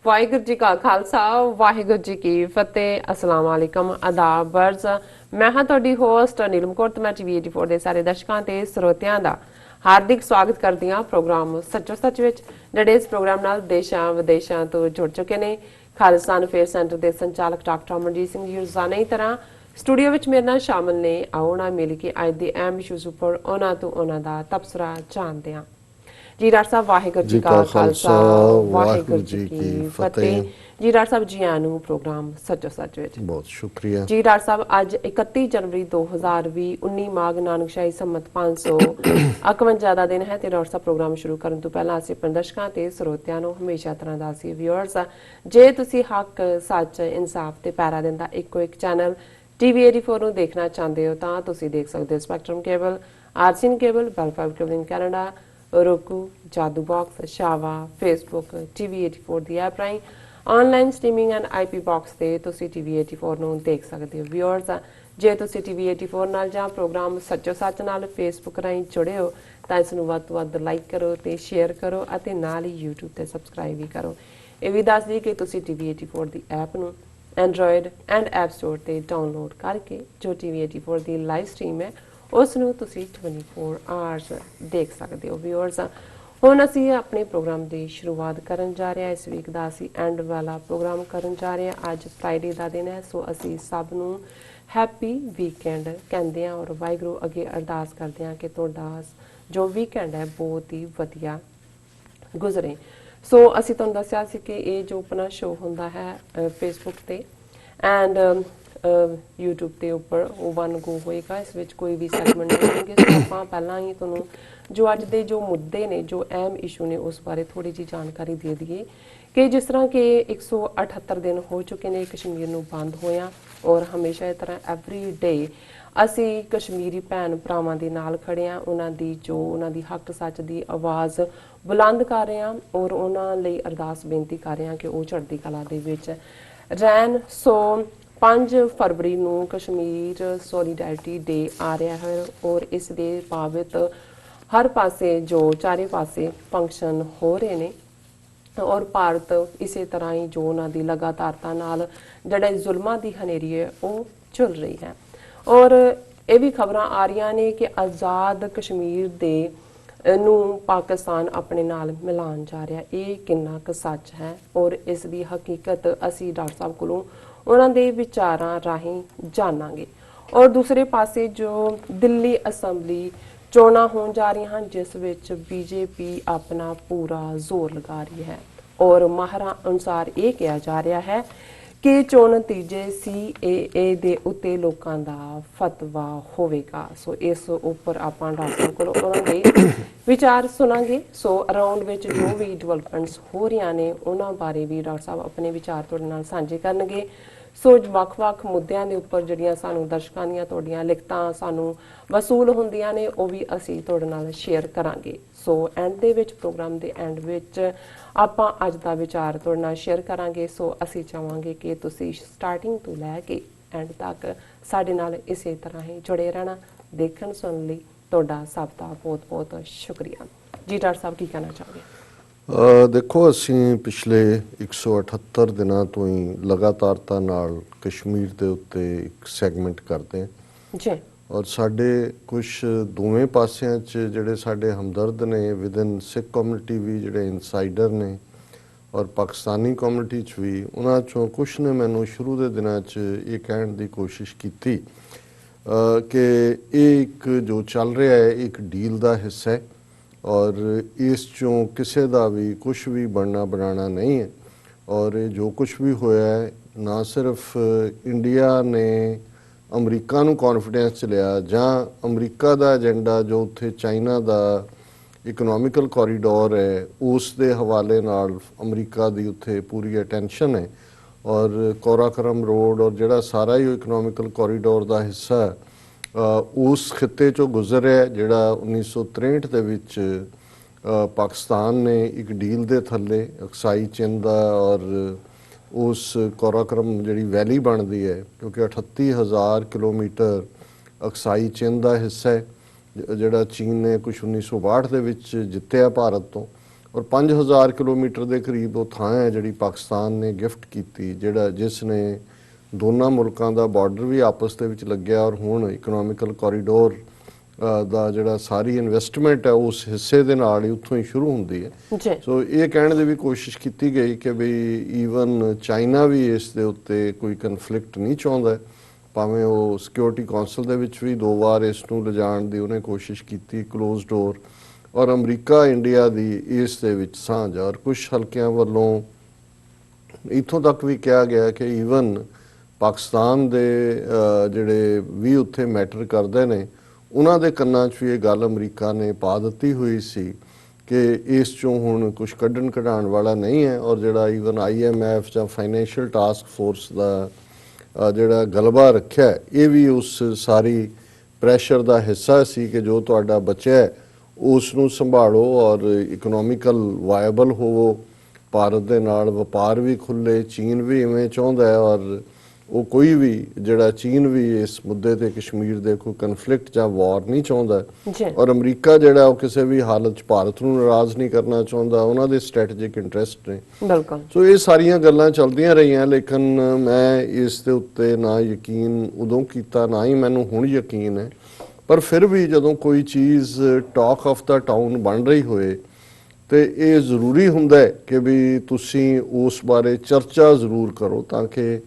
ਵਾਹਿਗੁਰੂ ਜੀ ਕਾ ਖਾਲਸਾ ਵਾਹਿਗੁਰੂ ਜੀ ਕੀ ਫਤਿਹ ਅਸਲਾਮ ਵਾਲੇਕਮ ਆਦਾਬ ਬਰਜ਼ ਮੈਂ ਹਾਂ ਤੁਹਾਡੀ ਹੋਸਟ ਨੀਲਮ ਕੌਰ ਤੇ ਮੈਂ TV84 ਦੇ ਸਾਰੇ ਦਰਸ਼ਕਾਂ ਤੇ ਸਰੋਤਿਆਂ ਦਾ ਹਾਰਦਿਕ ਸਵਾਗਤ ਕਰਦੀ ਹਾਂ ਪ੍ਰੋਗਰਾਮ ਸੱਚੋ ਸੱਚ ਵਿੱਚ ਜਿਹੜੇ ਇਸ ਪ੍ਰੋਗਰਾਮ ਨਾਲ ਦੇਸ਼ਾਂ ਵਿਦੇਸ਼ਾਂ ਤੋਂ ਜੁੜ ਚੁੱਕੇ ਨੇ। ਖਾਲਿਸਤਾਨ ਅਫੇਅਰ ਸੈਂਟਰ ਦੇ ਸੰਚਾਲਕ ਡਾਕਟਰ ਅਮਰਜੀਤ ਸਿੰਘ ਜੀ ਰੋਜ਼ਾਨਾ ਹੀ ਤਰ੍ਹਾਂ ਸਟੂਡੀਓ ਵਿੱਚ ਮੇਰੇ ਨਾਲ ਸ਼ਾਮਲ ਨੇ। ਆਓ ਨਾ ਮਿਲ ਕੇ ਅੱਜ ਦੇ ਅਹਿਮ ਇਸ਼ੂਜ਼ ਉੱਪਰ ਉਹਨਾਂ ਤੋਂ ਉਹਨਾਂ ਦਾ ਤਬਸਰਾ ਜਾਣਦੇ ਹਾਂ। जी डॉक्टर साहब वाहिगुरू जी का खालसा वाहिगुरू जी की फतेह। जी डॉक्टर साहब जी आनू प्रोग्राम सचो सच विच बहुत शुक्रिया जी। डॉक्टर साहब अज 31 जनवरी 2020 19 माघ नानकशाही संमत 551 ਦਾ ਦਿਨ ਹੈ ਤੇ ਡਾਕਟਰ ਸਾਹਿਬ ਪ੍ਰੋਗਰਾਮ ਸ਼ੁਰੂ ਕਰਨ ਤੋਂ ਪਹਿਲਾਂ ਅਸੀਂ ਆਪਣੇ ਦਰਸ਼ਕਾਂ ਤੇ ਸਰੋਤਿਆਂ ਨੂੰ ਹਮੇਸ਼ਾ ਤਰ੍ਹਾਂ ਦਾ ਅਸੀਂ ਵਿਊਅਰਸ ਜੇ ਤੁਸੀਂ ਹੱਕ ਸੱਚ ਇਨਸਾਫ ਤੇ ਪੈਰਾ ਦਿੰਦਾ ਇੱਕੋ ਇੱਕ ਚੈਨਲ TV84 ਨੂੰ ਦੇਖਣਾ ਚਾਹੁੰਦੇ ਹੋ ਤਾਂ ਤੁਸੀਂ ਦੇਖ ਸਕਦੇ ਹੋ spectrum cable, RCN cable, Bell Fibe cable in Canada, roku, Jadu Box, Shava, Facebook, TV84 ਦੀ ਐਪ ਰਾਹੀਂ online streaming and IP box ਤੇ ਤੁਸੀਂ TV84 ਨੂੰ ਦੇਖ ਸਕਦੇ ਹੋ। ਵਿਊਅਰਸ ਜੇ ਤੁਸੀਂ TV84 ਨਾਲ ਜਾਂ ਪ੍ਰੋਗਰਾਮ ਸੱਚੋ ਸੱਚ ਨਾਲ Facebook ਰਾਹੀਂ ਜੁੜੇ ਹੋ ਤਾਂ ਇਸ ਨੂੰ ਵੱਧ ਤੋਂ ਵੱਧ ਲਾਈਕ ਕਰੋ ਤੇ ਸ਼ੇਅਰ ਕਰੋ ਅਤੇ ਨਾਲ ਹੀ YouTube ਤੇ ਸਬਸਕ੍ਰਾਈਬ ਵੀ ਕਰੋ। ਇਹ ਵੀ ਦੱਸ ਦਈਏ ਕਿ ਤੁਸੀਂ TV84 ਦੀ ਐਪ ਨੂੰ ਐਂਡਰੋਇਡ ਐਂਡ ਐਪ ਸਟੋਰ ਤੇ ਡਾਊਨਲੋਡ ਕਰਕੇ ਜੋ TV84 ਦੀ ਲਾਈਵ ਸਟ੍ਰੀਮ ਹੈ ਉਸ ਨੂੰ ਤੁਸੀਂ 24 ਆਵਰਸ ਦੇਖ ਸਕਦੇ ਹੋ। ਵਿਊਅਰਸ ਹੁਣ ਅਸੀਂ ਆਪਣੇ ਪ੍ਰੋਗਰਾਮ ਦੀ ਸ਼ੁਰੂਆਤ ਕਰਨ ਜਾ ਰਹੇ ਹਾਂ। ਇਸ ਵੀਕ ਦਾ ਅਸੀਂ ਐਂਡ ਵਾਲਾ ਪ੍ਰੋਗਰਾਮ ਕਰਨ ਜਾ ਰਹੇ ਹਾਂ। ਅੱਜ ਫਰਾਈਡੇ ਦਾ ਦਿਨ ਹੈ ਸੋ ਅਸੀਂ ਸਭ ਨੂੰ ਹੈਪੀ ਵੀਕਐਂਡ ਕਹਿੰਦੇ ਹਾਂ ਔਰ ਵਾਹਿਗੁਰੂ ਅੱਗੇ ਅਰਦਾਸ ਕਰਦੇ ਹਾਂ ਕਿ ਤੁਹਾਡਾ ਜੋ ਵੀਕਐਂਡ ਹੈ ਬਹੁਤ ਹੀ ਵਧੀਆ ਗੁਜ਼ਰੇ। ਸੋ ਅਸੀਂ ਤੁਹਾਨੂੰ ਦੱਸਿਆ ਸੀ ਕਿ ਇਹ ਜੋ ਆਪਣਾ ਸ਼ੋਅ ਹੁੰਦਾ ਹੈ ਫੇਸਬੁੱਕ ਤੇ ਐਂਡ YouTube ਤੇ ਉੱਪਰ ਉਹ ਵਨ ਗੋ ਹੋਏਗਾ। ਇਸ ਵਿੱਚ ਕੋਈ ਵੀ ਸੈਗਮੈਂਟ ਨਹੀਂ ਹੋਣਗੇ। ਸੋ ਆਪਾਂ ਪਹਿਲਾਂ ਹੀ ਤੁਹਾਨੂੰ ਜੋ ਅੱਜ ਦੇ ਜੋ ਮੁੱਦੇ ਨੇ ਜੋ ਅਹਿਮ ਇਸ਼ੂ ਨੇ ਉਸ ਬਾਰੇ ਥੋੜੀ ਜਿਹੀ ਜਾਣਕਾਰੀ ਦੇ ਦਈਏ ਕਿ ਜਿਸ ਤਰ੍ਹਾਂ ਕਿ 178 ਦਿਨ ਹੋ ਚੁੱਕੇ ਨੇ ਕਸ਼ਮੀਰ ਨੂੰ ਬੰਦ ਹੋਇਆ ਔਰ ਹਮੇਸ਼ਾ ਇਸ ਤਰ੍ਹਾਂ ਐਵਰੀ ਡੇ ਅਸੀਂ ਕਸ਼ਮੀਰੀ ਭੈਣ ਭਰਾਵਾਂ ਦੇ ਨਾਲ ਖੜੇ ਹਾਂ। ਉਹਨਾਂ ਦੀ ਹੱਕ ਸੱਚ ਦੀ ਆਵਾਜ਼ ਬੁਲੰਦ ਕਰ ਰਹੇ ਹਾਂ ਔਰ ਉਹਨਾਂ ਲਈ ਅਰਦਾਸ ਬੇਨਤੀ ਕਰ ਰਹੇ ਹਾਂ ਕਿ ਉਹ ਚੜ੍ਹਦੀ ਕਲਾ ਦੇ ਵਿੱਚ ਰਹਿਣ। ਸੋ 5 ਫਰਵਰੀ ਨੂੰ ਕਸ਼ਮੀਰ ਸੋਲੀਡੈਰਿਟੀ ਡੇ ਆ ਰਿਹਾ ਹੈ ਔਰ ਇਸ ਦੇ ਬਾਬਤ ਹਰ ਪਾਸੇ ਜੋ ਚਾਰੇ ਪਾਸੇ ਫੰਕਸ਼ਨ ਹੋ ਰਹੇ ਨੇ ਔਰ ਭਾਰਤ ਇਸੇ ਤਰ੍ਹਾਂ ਹੀ ਜੋ ਉਹਨਾਂ ਦੀ ਲਗਾਤਾਰਤਾ ਨਾਲ ਜਿਹੜੇ ਜ਼ੁਲਮਾਂ ਦੀ ਹਨੇਰੀ ਹੈ ਉਹ ਚੱਲ ਰਹੀ ਹੈ। ਔਰ ਇਹ ਵੀ ਖਬਰਾਂ ਆ ਰਹੀਆਂ ਨੇ ਕਿ ਆਜ਼ਾਦ ਕਸ਼ਮੀਰ ਦੇ ਨੂੰ ਪਾਕਿਸਤਾਨ ਆਪਣੇ ਨਾਲ ਮਿਲਾਉਣ ਜਾ ਰਿਹਾ। ਇਹ ਕਿੰਨਾ ਕੁ ਸੱਚ ਹੈ ਔਰ ਇਸ ਦੀ ਹਕੀਕਤ ਅਸੀਂ ਡਾਕਟਰ ਸਾਹਿਬ ਕੋਲੋਂ ਉਹਨਾਂ ਦੇ ਵਿਚਾਰਾਂ ਰਾਹੀਂ ਜਾਣਾਂਗੇ। ਔਰ ਦੂਸਰੇ ਪਾਸੇ ਜੋ ਦਿੱਲੀ ਅਸੈਂਬਲੀ ਚੋਣਾਂ ਹੋਣ ਜਾ ਰਹੀਆਂ ਹਨ ਜਿਸ ਵਿੱਚ BJP ਆਪਣਾ ਪੂਰਾ ਜ਼ੋਰ ਲਗਾ ਰਹੀ ਹੈ ਔਰ ਮਾਹਰਾਂ ਅਨੁਸਾਰ ਇਹ ਕਿਹਾ ਜਾ ਰਿਹਾ ਹੈ ਕਿ ਚੋਣ ਨਤੀਜੇ CAA ਦੇ ਉੱਤੇ ਲੋਕਾਂ ਦਾ ਫਤਵਾ ਹੋਵੇਗਾ। ਸੋ ਇਸ ਉੱਪਰ ਆਪਾਂ ਡਾਕਟਰ ਕੋਲੋਂ ਉਹਨਾਂ ਦੇ ਵਿਚਾਰ ਸੁਣਾਂਗੇ। ਸੋ ਅਰਾਊਂਡ ਵਿੱਚ ਜੋ ਵੀ ਡਿਵੈਲਪਮੈਂਟਸ ਹੋ ਰਹੀਆਂ ਨੇ ਉਹਨਾਂ ਬਾਰੇ ਵੀ ਡਾਕਟਰ ਸਾਹਿਬ ਆਪਣੇ ਵਿਚਾਰ ਤੁਹਾਡੇ ਨਾਲ ਸਾਂਝੇ ਕਰਨਗੇ। ਸੋ ਵੱਖ-ਵੱਖ ਮੁੱਦਿਆਂ ਦੇ ਉੱਪਰ ਜਿਹੜੀਆਂ ਸਾਨੂੰ ਦਰਸ਼ਕਾਂ ਦੀਆਂ ਤੁਹਾਡੀਆਂ ਲਿਖਤਾਂ ਸਾਨੂੰ ਵਸੂਲ ਹੁੰਦੀਆਂ ਨੇ ਉਹ ਵੀ ਅਸੀਂ ਤੁਹਾਡੇ ਨਾਲ ਸ਼ੇਅਰ ਕਰਾਂਗੇ। ਸੋ ਐਂਡ ਦੇ ਵਿੱਚ ਪ੍ਰੋਗਰਾਮ ਦੇ ਐਂਡ ਵਿੱਚ ਆਪਾਂ ਅੱਜ ਦਾ ਵਿਚਾਰ ਤੁਹਾਡੇ ਨਾਲ ਸ਼ੇਅਰ ਕਰਾਂਗੇ। ਸੋ ਅਸੀਂ ਚਾਹਾਂਗੇ ਕਿ ਤੁਸੀਂ ਸਟਾਰਟਿੰਗ ਤੋਂ ਲੈ ਕੇ ਐਂਡ ਤੱਕ ਸਾਡੇ ਨਾਲ ਇਸੇ ਤਰ੍ਹਾਂ ਹੀ ਜੁੜੇ ਰਹਿਣਾ। ਦੇਖਣ ਸੁਣਨ ਲਈ ਤੁਹਾਡਾ ਸਭ ਦਾ ਬਹੁਤ-ਬਹੁਤ ਸ਼ੁਕਰੀਆ। ਜੀ ਡਾਕਟਰ ਸਾਹਿਬ ਕੀ ਕਹਿਣਾ ਚਾਹੋਗੇ? ਦੇਖੋ ਅਸੀਂ ਪਿਛਲੇ 178 ਦਿਨਾਂ ਤੋਂ ਹੀ ਲਗਾਤਾਰਤਾ ਨਾਲ ਕਸ਼ਮੀਰ ਦੇ ਉੱਤੇ ਇੱਕ ਸੈਗਮੈਂਟ ਕਰਦੇ ਹਾਂ ਜੀ ਔਰ ਸਾਡੇ ਕੁਝ ਦੋਵੇਂ ਪਾਸਿਆਂ 'ਚ ਜਿਹੜੇ ਸਾਡੇ ਹਮਦਰਦ ਨੇ ਵਿਦਨ ਸਿੱਖ ਕਮਿਊਨਿਟੀ ਵੀ ਜਿਹੜੇ ਇਨਸਾਈਡਰ ਨੇ ਔਰ ਪਾਕਿਸਤਾਨੀ ਕਮਿਊਨਿਟੀ 'ਚ ਵੀ ਉਹਨਾਂ 'ਚੋਂ ਕੁਛ ਨੇ ਮੈਨੂੰ ਸ਼ੁਰੂ ਦੇ ਦਿਨਾਂ 'ਚ ਇਹ ਕਹਿਣ ਦੀ ਕੋਸ਼ਿਸ਼ ਕੀਤੀ ਕਿ ਇਹ ਇੱਕ ਜੋ ਚੱਲ ਰਿਹਾ ਹੈ ਇੱਕ ਡੀਲ ਦਾ ਹਿੱਸਾ ਹੈ ਔਰ ਇਸ ਚੋਂ ਕਿਸੇ ਦਾ ਵੀ ਕੁਛ ਵੀ ਬਣਨਾ ਬਣਾਉਣਾ ਨਹੀਂ ਹੈ ਔਰ ਜੋ ਕੁਛ ਵੀ ਹੋਇਆ ਹੈ ਨਾ ਸਿਰਫ ਇੰਡੀਆ ਨੇ ਅਮਰੀਕਾ ਨੂੰ ਕੌਨਫੀਡੈਂਸ 'ਚ ਲਿਆ ਜਾਂ ਅਮਰੀਕਾ ਦਾ ਏਜੰਡਾ ਜੋ ਉੱਥੇ ਚਾਈਨਾ ਦਾ ਇਕਨੋਮਿਕਲ ਕੋਰੀਡੋਰ ਹੈ ਉਸ ਦੇ ਹਵਾਲੇ ਨਾਲ ਅਮਰੀਕਾ ਦੀ ਉੱਥੇ ਪੂਰੀ ਅਟੈਂਸ਼ਨ ਹੈ ਔਰ ਕੋਰਾਕਰਮ ਰੋਡ ਔਰ ਜਿਹੜਾ ਸਾਰਾ ਹੀ ਇਕਨੋਮਿਕਲ ਕੋਰੀਡੋਰ ਦਾ ਹਿੱਸਾ ਉਸ ਖਿੱਤੇ 'ਚੋਂ ਗੁਜ਼ਰ ਰਿਹਾ ਜਿਹੜਾ 1963 ਦੇ ਵਿੱਚ ਪਾਕਿਸਤਾਨ ਨੇ ਇੱਕ ਡੀਲ ਦੇ ਥੱਲੇ ਅਕਸਾਈ ਚਿੰਦ ਦਾ ਔਰ ਉਸ ਕੋਰਾਕਰਮ ਜਿਹੜੀ ਵੈਲੀ ਬਣਦੀ ਹੈ ਕਿਉਂਕਿ 38,000 ਕਿਲੋਮੀਟਰ ਅਕਸਾਈ ਚਿੰਦ ਦਾ ਹਿੱਸਾ ਹੈ ਜਿਹੜਾ ਚੀਨ ਨੇ ਕੁਛ 1962 ਦੇ ਵਿੱਚ ਜਿੱਤਿਆ ਭਾਰਤ ਤੋਂ ਔਰ 5000 ਕਿਲੋਮੀਟਰ ਦੇ ਕਰੀਬ ਉਹ ਥਾਂ ਹੈ ਜਿਹੜੀ ਪਾਕਿਸਤਾਨ ਨੇ ਗਿਫਟ ਕੀਤੀ, ਜਿਸ ਨੇ ਦੋਨਾਂ ਮੁਲਕਾਂ ਦਾ ਬਾਰਡਰ ਵੀ ਆਪਸ ਦੇ ਵਿੱਚ ਲੱਗਿਆ ਔਰ ਹੁਣ ਇਕਨੋਮਿਕਲ ਕੋਰੀਡੋਰ ਦਾ ਜਿਹੜਾ ਸਾਰੀ ਇਨਵੈਸਟਮੈਂਟ ਹੈ ਉਸ ਹਿੱਸੇ ਦੇ ਨਾਲ ਹੀ ਉੱਥੋਂ ਹੀ ਸ਼ੁਰੂ ਹੁੰਦੀ ਹੈ। ਸੋ ਇਹ ਕਹਿਣ ਦੀ ਵੀ ਕੋਸ਼ਿਸ਼ ਕੀਤੀ ਗਈ ਕਿ ਵੀ ਈਵਨ ਚਾਈਨਾ ਵੀ ਇਸ ਦੇ ਉੱਤੇ ਕੋਈ ਕਨਫਲਿਕਟ ਨਹੀਂ ਚਾਹੁੰਦਾ, ਭਾਵੇਂ ਉਹ ਸਿਕਿਉਰਿਟੀ ਕੌਂਸਲ ਦੇ ਵਿੱਚ ਵੀ 2 ਵਾਰ ਇਸ ਨੂੰ ਲਿਜਾਣ ਦੀ ਉਹਨੇ ਕੋਸ਼ਿਸ਼ ਕੀਤੀ ਕਲੋਜ਼ ਡੋਰ, ਔਰ ਅਮਰੀਕਾ ਇੰਡੀਆ ਦੀ ਇਸ ਦੇ ਵਿੱਚ ਸਾਂਝ। ਔਰ ਕੁਝ ਹਲਕਿਆਂ ਵੱਲੋਂ ਇੱਥੋਂ ਤੱਕ ਵੀ ਕਿਹਾ ਗਿਆ ਕਿ ਈਵਨ ਪਾਕਿਸਤਾਨ ਦੇ ਜਿਹੜੇ ਵੀ ਉੱਥੇ ਮੈਟਰ ਕਰਦੇ ਨੇ ਉਹਨਾਂ ਦੇ ਕੰਨਾਂ 'ਚ ਵੀ ਇਹ ਗੱਲ ਅਮਰੀਕਾ ਨੇ ਪਾ ਦਿੱਤੀ ਹੋਈ ਸੀ ਕਿ ਇਸ 'ਚੋਂ ਹੁਣ ਕੁਝ ਕੱਢਣ ਕਢਾਉਣ ਵਾਲਾ ਨਹੀਂ ਹੈ। ਔਰ ਜਿਹੜਾ ਈਵਨ IMF ਜਾਂ ਫਾਈਨੈਂਸ਼ੀਅਲ ਟਾਸਕ ਫੋਰਸ ਦਾ ਜਿਹੜਾ ਗਲਬਾ ਰੱਖਿਆ, ਇਹ ਵੀ ਉਸ ਸਾਰੀ ਪ੍ਰੈਸ਼ਰ ਦਾ ਹਿੱਸਾ ਸੀ ਕਿ ਜੋ ਤੁਹਾਡਾ ਬਚਿਆ ਉਸ ਨੂੰ ਸੰਭਾਲੋ ਔਰ ਇਕਨੋਮਿਕਲ ਵਾਇਬਲ ਹੋਵੋ, ਭਾਰਤ ਦੇ ਨਾਲ ਵਪਾਰ ਵੀ ਖੁੱਲੇ। ਚੀਨ ਵੀ ਇਵੇਂ ਚਾਹੁੰਦਾ ਹੈ ਔਰ ਉਹ ਕੋਈ ਵੀ ਜਿਹੜਾ ਚੀਨ ਵੀ ਇਸ ਮੁੱਦੇ ਤੇ ਕਸ਼ਮੀਰ ਦੇ ਕੋਈ ਕਨਫਲਿਕਟ ਜਾਂ ਵਾਰ ਨਹੀਂ ਚਾਹੁੰਦਾ, ਔਰ ਅਮਰੀਕਾ ਜਿਹੜਾ ਉਹ ਕਿਸੇ ਵੀ ਹਾਲਤ 'ਚ ਭਾਰਤ ਨੂੰ ਨਾਰਾਜ਼ ਨਹੀਂ ਕਰਨਾ ਚਾਹੁੰਦਾ, ਉਹਨਾਂ ਦੇ ਸਟ੍ਰੈਟੇਜਿਕ ਇੰਟਰਸਟ ਨੇ। ਬਿਲਕੁਲ। ਸੋ ਇਹ ਸਾਰੀਆਂ ਗੱਲਾਂ ਚੱਲਦੀਆਂ ਰਹੀਆਂ, ਲੇਕਿਨ ਮੈਂ ਇਸ ਦੇ ਉੱਤੇ ਨਾ ਯਕੀਨ ਉਦੋਂ ਕੀਤਾ, ਨਾ ਹੀ ਮੈਨੂੰ ਹੁਣ ਯਕੀਨ ਹੈ। ਪਰ ਫਿਰ ਵੀ ਜਦੋਂ ਕੋਈ ਚੀਜ਼ ਟਾਕ ਆਫ ਦਾ ਟਾਊਨ ਬਣ ਰਹੀ ਹੋਏ ਤੇ ਇਹ ਜ਼ਰੂਰੀ ਹੁੰਦਾ ਹੈ ਕਿ ਵੀ ਤੁਸੀਂ ਉਸ ਬਾਰੇ ਚਰਚਾ ਜ਼ਰੂਰ ਕਰੋ, ਤਾਂ ਕਿ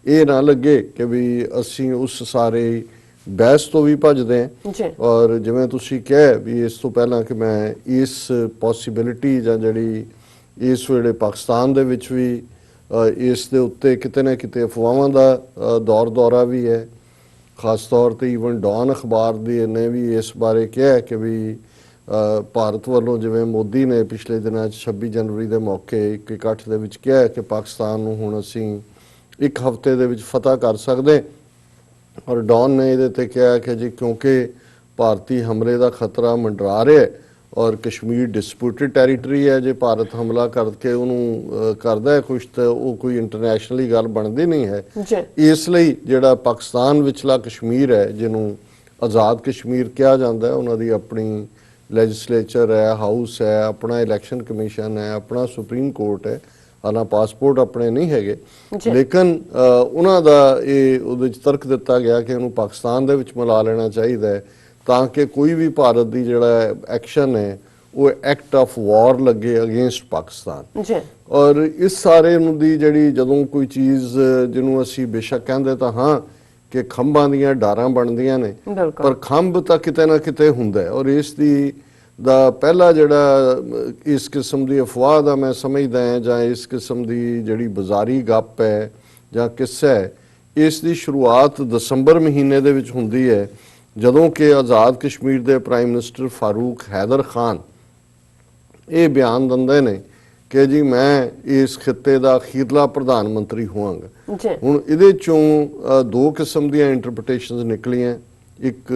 ਇਹ ਨਾ ਲੱਗੇ ਕਿ ਵੀ ਅਸੀਂ ਉਸ ਸਾਰੇ ਬਹਿਸ ਤੋਂ ਵੀ ਭੱਜਦੇ ਹਾਂ। ਔਰ ਜਿਵੇਂ ਤੁਸੀਂ ਕਿਹਾ ਵੀ ਇਸ ਤੋਂ ਪਹਿਲਾਂ ਕਿ ਮੈਂ ਇਸ ਪੋਸੀਬਿਲਿਟੀ ਜਾਂ ਜਿਹੜੀ ਇਸ ਵੇਲੇ ਪਾਕਿਸਤਾਨ ਦੇ ਵਿੱਚ ਵੀ ਇਸ ਦੇ ਉੱਤੇ ਕਿਤੇ ਨਾ ਕਿਤੇ ਅਫਵਾਹਾਂ ਦਾ ਦੌਰਾ ਵੀ ਹੈ। ਖਾਸ ਤੌਰ ਤੇ ਈਵਨ ਡੌਨ ਅਖਬਾਰ ਦੀ ਨੇ ਵੀ ਇਸ ਬਾਰੇ ਕਿਹਾ ਕਿ ਵੀ ਭਾਰਤ ਵੱਲੋਂ ਜਿਵੇਂ ਮੋਦੀ ਨੇ ਪਿਛਲੇ ਦਿਨਾਂ 'ਚ 26 ਜਨਵਰੀ ਦੇ ਮੌਕੇ ਇੱਕ ਇਕੱਠ ਦੇ ਵਿੱਚ ਕਿਹਾ ਕਿ ਪਾਕਿਸਤਾਨ ਨੂੰ ਹੁਣ ਅਸੀਂ 1 ਹਫ਼ਤੇ ਦੇ ਵਿੱਚ ਫਤਹ ਕਰ ਸਕਦੇ। ਔਰ ਡੌਨ ਨੇ ਇਹਦੇ ਤੇ ਕਿਹਾ ਕਿ ਜੀ ਕਿਉਂਕਿ ਭਾਰਤੀ ਹਮਲੇ ਦਾ ਖਤਰਾ ਮੰਡਰਾ ਰਿਹਾ ਔਰ ਕਸ਼ਮੀਰ ਡਿਸਪਿਊਟਡ ਟੈਰੀਟਰੀ ਹੈ, ਜੇ ਭਾਰਤ ਹਮਲਾ ਕਰਕੇ ਉਹਨੂੰ ਕਰਦਾ ਹੈ ਕੁਛ ਤਾਂ ਉਹ ਕੋਈ ਇੰਟਰਨੈਸ਼ਨਲੀ ਗੱਲ ਬਣਦੀ ਨਹੀਂ ਹੈ। ਇਸ ਲਈ ਜਿਹੜਾ ਪਾਕਿਸਤਾਨ ਵਿਚਲਾ ਕਸ਼ਮੀਰ ਹੈ, ਜਿਹਨੂੰ ਆਜ਼ਾਦ ਕਸ਼ਮੀਰ ਕਿਹਾ ਜਾਂਦਾ ਹੈ, ਉਹਨਾਂ ਦੀ ਆਪਣੀ ਲੈਜਿਸਲੇਚਰ ਹੈ, ਹਾਊਸ ਹੈ, ਆਪਣਾ ਇਲੈਕਸ਼ਨ ਕਮਿਸ਼ਨ ਹੈ, ਆਪਣਾ ਸੁਪਰੀਮ ਕੋਰਟ ਹੈ, ਹਾਲਾਂ ਪਾਸਪੋਰਟ ਆਪਣੇ ਨਹੀਂ ਹੈਗੇ, ਲੇਕਿਨ ਉਹਨਾਂ ਦਾ ਇਹ ਉਹਦੇ 'ਚ ਤਰਕ ਦਿੱਤਾ ਗਿਆ ਕਿ ਉਹਨੂੰ ਪਾਕਿਸਤਾਨ ਦੇ ਵਿੱਚ ਮਿਲਾ ਲੈਣਾ ਚਾਹੀਦਾ ਹੈ ਤਾਂ ਕਿ ਕੋਈ ਵੀ ਭਾਰਤ ਦੀ ਜਿਹੜਾ ਐਕਸ਼ਨ ਹੈ ਉਹ ਐਕਟ ਆਫ ਵਾਰ ਲੱਗੇ ਅਗੇਂਸਟ ਪਾਕਿਸਤਾਨ। ਔਰ ਇਸ ਸਾਰੇ ਨੂੰ ਦੀ ਜਿਹੜੀ ਜਦੋਂ ਕੋਈ ਚੀਜ਼ ਜਿਹਨੂੰ ਅਸੀਂ ਬੇਸ਼ੱਕ ਕਹਿੰਦੇ ਤਾਂ ਹਾਂ ਕਿ ਖੰਭਾਂ ਦੀਆਂ ਡਾਰਾਂ ਬਣਦੀਆਂ ਨੇ, ਪਰ ਖੰਭ ਤਾਂ ਕਿਤੇ ਨਾ ਕਿਤੇ ਹੁੰਦਾ ਹੈ। ਔਰ ਇਸ ਦੀ ਦਾ ਪਹਿਲਾ ਜਿਹੜਾ ਇਸ ਕਿਸਮ ਦੀ ਅਫਵਾਹ ਦਾ ਮੈਂ ਸਮਝਦਾ ਹਾਂ ਜਾਂ ਇਸ ਕਿਸਮ ਦੀ ਜਿਹੜੀ ਬਾਜ਼ਾਰੀ ਗੱਪ ਹੈ ਜਾਂ ਕਿੱਸਾ ਹੈ, ਇਸ ਦੀ ਸ਼ੁਰੂਆਤ ਦਸੰਬਰ ਮਹੀਨੇ ਦੇ ਵਿੱਚ ਹੁੰਦੀ ਹੈ, ਜਦੋਂ ਕਿ ਆਜ਼ਾਦ ਕਸ਼ਮੀਰ ਦੇ ਪ੍ਰਾਈਮ ਮਿਨਿਸਟਰ ਫਾਰੂਕ ਹੈਦਰ ਖਾਨ ਇਹ ਬਿਆਨ ਦਿੰਦੇ ਨੇ ਕਿ ਜੀ ਮੈਂ ਇਸ ਖਿੱਤੇ ਦਾ ਅਖੀਰਲਾ ਪ੍ਰਧਾਨ ਮੰਤਰੀ ਹੋਵਾਂਗਾ। ਹੁਣ ਇਹਦੇ ਚੋਂ 2 ਕਿਸਮ ਦੀਆਂ ਇੰਟਰਪ੍ਰੀਟੇਸ਼ਨਸ ਨਿਕਲੀਆਂ। ਇੱਕ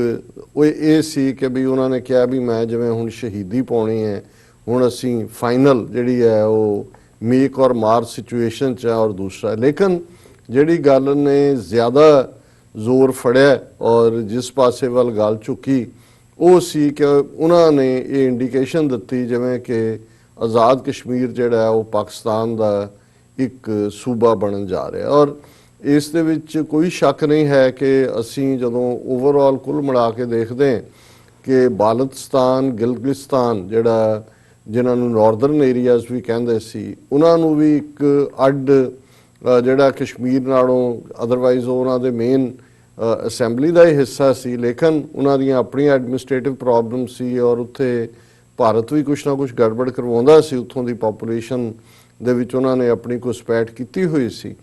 ਉਹ ਇਹ ਸੀ ਕਿ ਵੀ ਉਹਨਾਂ ਨੇ ਕਿਹਾ ਵੀ ਮੈਂ ਜਿਵੇਂ ਹੁਣ ਸ਼ਹੀਦੀ ਪਾਉਣੀ ਹੈ, ਹੁਣ ਅਸੀਂ ਫਾਈਨਲ ਜਿਹੜੀ ਹੈ ਉਹ ਮੇਕ ਔਰ ਮਾਰ ਸਿਚੁਏਸ਼ਨ 'ਚ ਹੈ। ਔਰ ਦੂਸਰਾ ਲੇਕਿਨ ਜਿਹੜੀ ਗੱਲ ਨੇ ਜ਼ਿਆਦਾ ਜ਼ੋਰ ਫੜਿਆ ਔਰ ਜਿਸ ਪਾਸੇ ਵੱਲ ਗੱਲ ਝੁਕੀ ਉਹ ਸੀ ਕਿ ਉਹਨਾਂ ਨੇ ਇਹ ਇੰਡੀਕੇਸ਼ਨ ਦਿੱਤੀ ਜਿਵੇਂ ਕਿ ਆਜ਼ਾਦ ਕਸ਼ਮੀਰ ਜਿਹੜਾ ਉਹ ਪਾਕਿਸਤਾਨ ਦਾ ਇੱਕ ਸੂਬਾ ਬਣਨ ਜਾ ਰਿਹਾ। ਔਰ ਇਸ ਦੇ ਵਿੱਚ ਕੋਈ ਸ਼ੱਕ ਨਹੀਂ ਹੈ ਕਿ ਅਸੀਂ ਜਦੋਂ ਓਵਰਆਲ ਕੁੱਲ ਮਿਲਾ ਕੇ ਦੇਖਦੇ ਹਾਂ ਕਿ ਬਾਲਟਿਸਤਾਨ, ਗਿਲਗਿਸਤਾਨ ਜਿਹੜਾ ਜਿਨ੍ਹਾਂ ਨੂੰ ਨਾਰਦਰਨ ਏਰੀਆਜ਼ ਵੀ ਕਹਿੰਦੇ ਸੀ, ਉਹਨਾਂ ਨੂੰ ਵੀ ਇੱਕ ਅੱਡ ਜਿਹੜਾ ਕਸ਼ਮੀਰ ਨਾਲੋਂ ਅਦਰਵਾਈਜ਼ ਉਹਨਾਂ ਦੇ ਮੇਨ ਅਸੈਂਬਲੀ ਦਾ ਹੀ ਹਿੱਸਾ ਸੀ, ਲੇਕਿਨ ਉਹਨਾਂ ਦੀਆਂ ਆਪਣੀਆਂ ਐਡਮਿਨਿਸਟ੍ਰੇਟਿਵ ਪ੍ਰੋਬਲਮ ਸੀ ਔਰ ਉੱਥੇ ਭਾਰਤ ਵੀ ਕੁਛ ਨਾ ਕੁਛ ਗੜਬੜ ਕਰਵਾਉਂਦਾ ਸੀ। ਉੱਥੋਂ ਦੀ ਪਾਪੂਲੇਸ਼ਨ ਦੇ ਵਿੱਚ ਉਹਨਾਂ ਨੇ ਆਪਣੀ ਘੁਸਪੈਠ ਕੀਤੀ ਹੋਈ ਸੀ,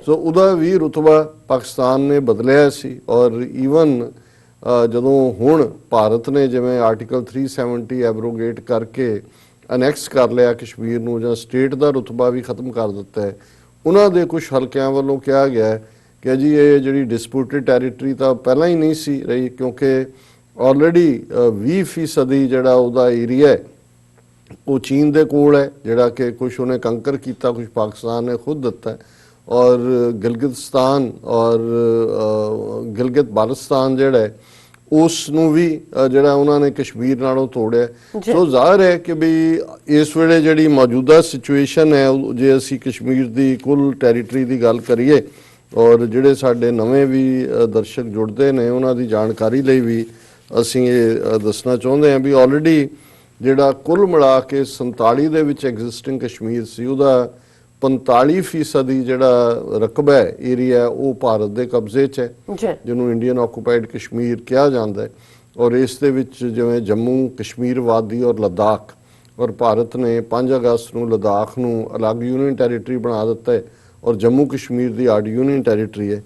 ਸੋ ਉਹਦਾ ਵੀ ਰੁਤਬਾ ਪਾਕਿਸਤਾਨ ਨੇ ਬਦਲਿਆ ਸੀ। ਔਰ ਈਵਨ ਜਦੋਂ ਹੁਣ ਭਾਰਤ ਨੇ ਜਿਵੇਂ ਆਰਟੀਕਲ 370 ਐਬਰੋਗੇਟ ਕਰਕੇ ਅਨੈਕਸ ਕਰ ਲਿਆ ਕਸ਼ਮੀਰ ਨੂੰ ਜਾਂ ਸਟੇਟ ਦਾ ਰੁਤਬਾ ਵੀ ਖਤਮ ਕਰ ਦਿੱਤਾ ਹੈ, ਉਹਨਾਂ ਦੇ ਕੁਝ ਹਲਕਿਆਂ ਵੱਲੋਂ ਕਿਹਾ ਗਿਆ ਕਿ ਜੀ ਇਹ ਜਿਹੜੀ ਡਿਸਪਿਊਟਡ ਟੈਰੀਟਰੀ ਤਾਂ ਪਹਿਲਾਂ ਹੀ ਨਹੀਂ ਸੀ ਰਹੀ, ਕਿਉਂਕਿ ਆਲਰੇਡੀ 20% ਜਿਹੜਾ ਉਹਦਾ ਏਰੀਆ ਹੈ ਉਹ ਚੀਨ ਦੇ ਕੋਲ ਹੈ, ਜਿਹੜਾ ਕਿ ਕੁਛ ਉਹਨੇ ਕੰਕਰ ਕੀਤਾ, ਕੁਛ ਪਾਕਿਸਤਾਨ ਨੇ ਖੁਦ ਦਿੱਤਾ। ਔਰ ਗਿਲਗਿਸਤਾਨ ਔਰ ਗਿਲਗਿਤ ਬਾਲਟਿਸਤਾਨ ਜਿਹੜਾ ਹੈ ਉਸ ਨੂੰ ਵੀ ਜਿਹੜਾ ਉਹਨਾਂ ਨੇ ਕਸ਼ਮੀਰ ਨਾਲੋਂ ਤੋੜਿਆ। ਸੋ ਜ਼ਾਹਿਰ ਹੈ ਕਿ ਵੀ ਇਸ ਵੇਲੇ ਜਿਹੜੀ ਮੌਜੂਦਾ ਸਿਚੁਏਸ਼ਨ ਹੈ, ਜੇ ਅਸੀਂ ਕਸ਼ਮੀਰ ਦੀ ਕੁੱਲ ਟੈਰੀਟਰੀ ਦੀ ਗੱਲ ਕਰੀਏ ਔਰ ਜਿਹੜੇ ਸਾਡੇ ਨਵੇਂ ਵੀ ਦਰਸ਼ਕ ਜੁੜਦੇ ਨੇ ਉਹਨਾਂ ਦੀ ਜਾਣਕਾਰੀ ਲਈ ਵੀ ਅਸੀਂ ਇਹ ਦੱਸਣਾ ਚਾਹੁੰਦੇ ਹਾਂ ਵੀ ਆਲਰੇਡੀ ਜਿਹੜਾ ਕੁੱਲ ਮਿਲਾ ਕੇ 47 ਦੇ ਵਿੱਚ ਐਗਜ਼ਿਸਟਿੰਗ ਕਸ਼ਮੀਰ ਸੀ, ਉਹਦਾ 45% ਜਿਹੜਾ ਰਕਬਾ ਹੈ, ਏਰੀਆ, ਉਹ ਭਾਰਤ ਦੇ ਕਬਜ਼ੇ 'ਚ ਹੈ, ਜਿਹਨੂੰ ਇੰਡੀਅਨ ਆਕੂਪਾਈਡ ਕਸ਼ਮੀਰ ਕਿਹਾ ਜਾਂਦਾ ਹੈ। ਔਰ ਇਸ ਦੇ ਵਿੱਚ ਜਿਵੇਂ ਜੰਮੂ ਕਸ਼ਮੀਰ ਵਾਦੀ ਔਰ ਲੱਦਾਖ, ਔਰ ਭਾਰਤ ਨੇ 5 ਅਗਸਤ ਨੂੰ ਲੱਦਾਖ ਨੂੰ ਅਲੱਗ ਯੂਨੀਅਨ ਟੈਰੀਟਰੀ ਬਣਾ ਦਿੱਤਾ ਹੈ ਔਰ ਜੰਮੂ ਕਸ਼ਮੀਰ ਦੀ ਅੱਡ ਯੂਨੀਅਨ ਟੈਰੀਟਰੀ ਹੈ।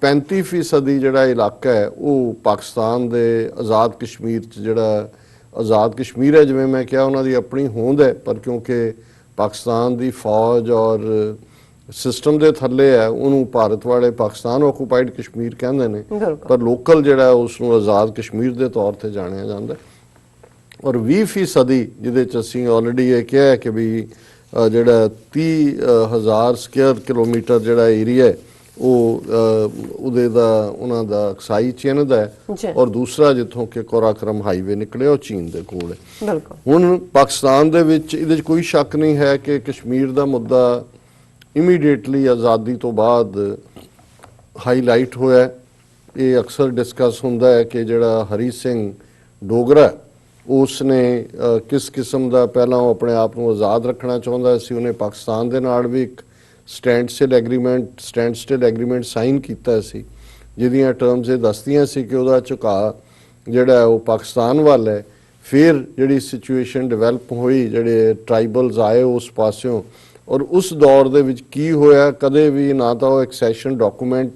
35% ਜਿਹੜਾ ਇਲਾਕਾ ਹੈ ਉਹ ਪਾਕਿਸਤਾਨ ਦੇ ਆਜ਼ਾਦ ਕਸ਼ਮੀਰ 'ਚ, ਜਿਹੜਾ ਆਜ਼ਾਦ ਕਸ਼ਮੀਰ ਹੈ ਜਿਵੇਂ ਮੈਂ ਕਿਹਾ, ਉਹਨਾਂ ਦੀ ਆਪਣੀ ਹੋਂਦ ਹੈ, ਪਰ ਕਿਉਂਕਿ ਪਾਕਿਸਤਾਨ ਦੀ ਫੌਜ ਔਰ ਸਿਸਟਮ ਦੇ ਥੱਲੇ ਹੈ, ਉਹਨੂੰ ਭਾਰਤ ਵਾਲੇ ਪਾਕਿਸਤਾਨ ਆਕੂਪਾਈਡ ਕਸ਼ਮੀਰ ਕਹਿੰਦੇ ਨੇ, ਪਰ ਲੋਕਲ ਜਿਹੜਾ ਉਸ ਨੂੰ ਆਜ਼ਾਦ ਕਸ਼ਮੀਰ ਦੇ ਤੌਰ ਤੇ ਜਾਣਿਆ ਜਾਂਦਾ। ਔਰ 20% ਜਿਹਦੇ 'ਚ ਅਸੀਂ ਆਲਰੇਡੀ ਇਹ ਕਿਹਾ ਹੈ ਕਿ ਵੀ ਜਿਹੜਾ 30,000 ਸਕੁਅਰ ਕਿਲੋਮੀਟਰ ਜਿਹੜਾ ਏਰੀਆ ਹੈ ਉਹ ਉਹਦੇ ਦਾ ਉਹਨਾਂ ਦਾ ਅਕਸਾਈ ਚਿੰਨ੍ਹ ਦਾ ਹੈ, ਔਰ ਦੂਸਰਾ ਜਿੱਥੋਂ ਕਿ ਕੋਰਾਕਰਮ ਹਾਈਵੇ ਨਿਕਲੇ ਉਹ ਚੀਨ ਦੇ ਕੋਲ ਹੈ। ਹੁਣ ਪਾਕਿਸਤਾਨ ਦੇ ਵਿੱਚ ਇਹਦੇ 'ਚ ਕੋਈ ਸ਼ੱਕ ਨਹੀਂ ਹੈ ਕਿ ਕਸ਼ਮੀਰ ਦਾ ਮੁੱਦਾ ਇਮੀਡੀਏਟਲੀ ਆਜ਼ਾਦੀ ਤੋਂ ਬਾਅਦ ਹਾਈਲਾਈਟ ਹੋਇਆ। ਇਹ ਅਕਸਰ ਡਿਸਕਸ ਹੁੰਦਾ ਹੈ ਕਿ ਜਿਹੜਾ ਹਰੀ ਸਿੰਘ ਡੋਗਰਾ, ਉਸ ਨੇ ਕਿਸ ਕਿਸਮ ਦਾ ਪਹਿਲਾਂ ਉਹ ਆਪਣੇ ਆਪ ਨੂੰ ਆਜ਼ਾਦ ਰੱਖਣਾ ਚਾਹੁੰਦਾ ਸੀ, ਉਹਨੇ ਪਾਕਿਸਤਾਨ ਦੇ ਨਾਲ ਵੀ ਇੱਕ ਸਟੈਂਡ ਸਟਿਲ ਐਗਰੀਮੈਂਟ ਸਾਈਨ ਕੀਤਾ ਸੀ, ਜਿਹਦੀਆਂ ਟਰਮਸ ਇਹ ਦੱਸਦੀਆਂ ਸੀ ਕਿ ਉਹਦਾ ਝੁਕਾਅ ਜਿਹੜਾ ਉਹ ਪਾਕਿਸਤਾਨ ਵੱਲ ਹੈ। ਫਿਰ ਜਿਹੜੀ ਸਿਚੁਏਸ਼ਨ ਡਿਵੈਲਪ ਹੋਈ, ਜਿਹੜੇ ਟਰਾਈਬਲਸ ਆਏ ਉਸ ਪਾਸਿਓਂ, ਔਰ ਉਸ ਦੌਰ ਦੇ ਵਿੱਚ ਕੀ ਹੋਇਆ, ਕਦੇ ਵੀ ਨਾ ਤਾਂ ਉਹ ਐਕਸੈਸ਼ਨ ਡਾਕੂਮੈਂਟ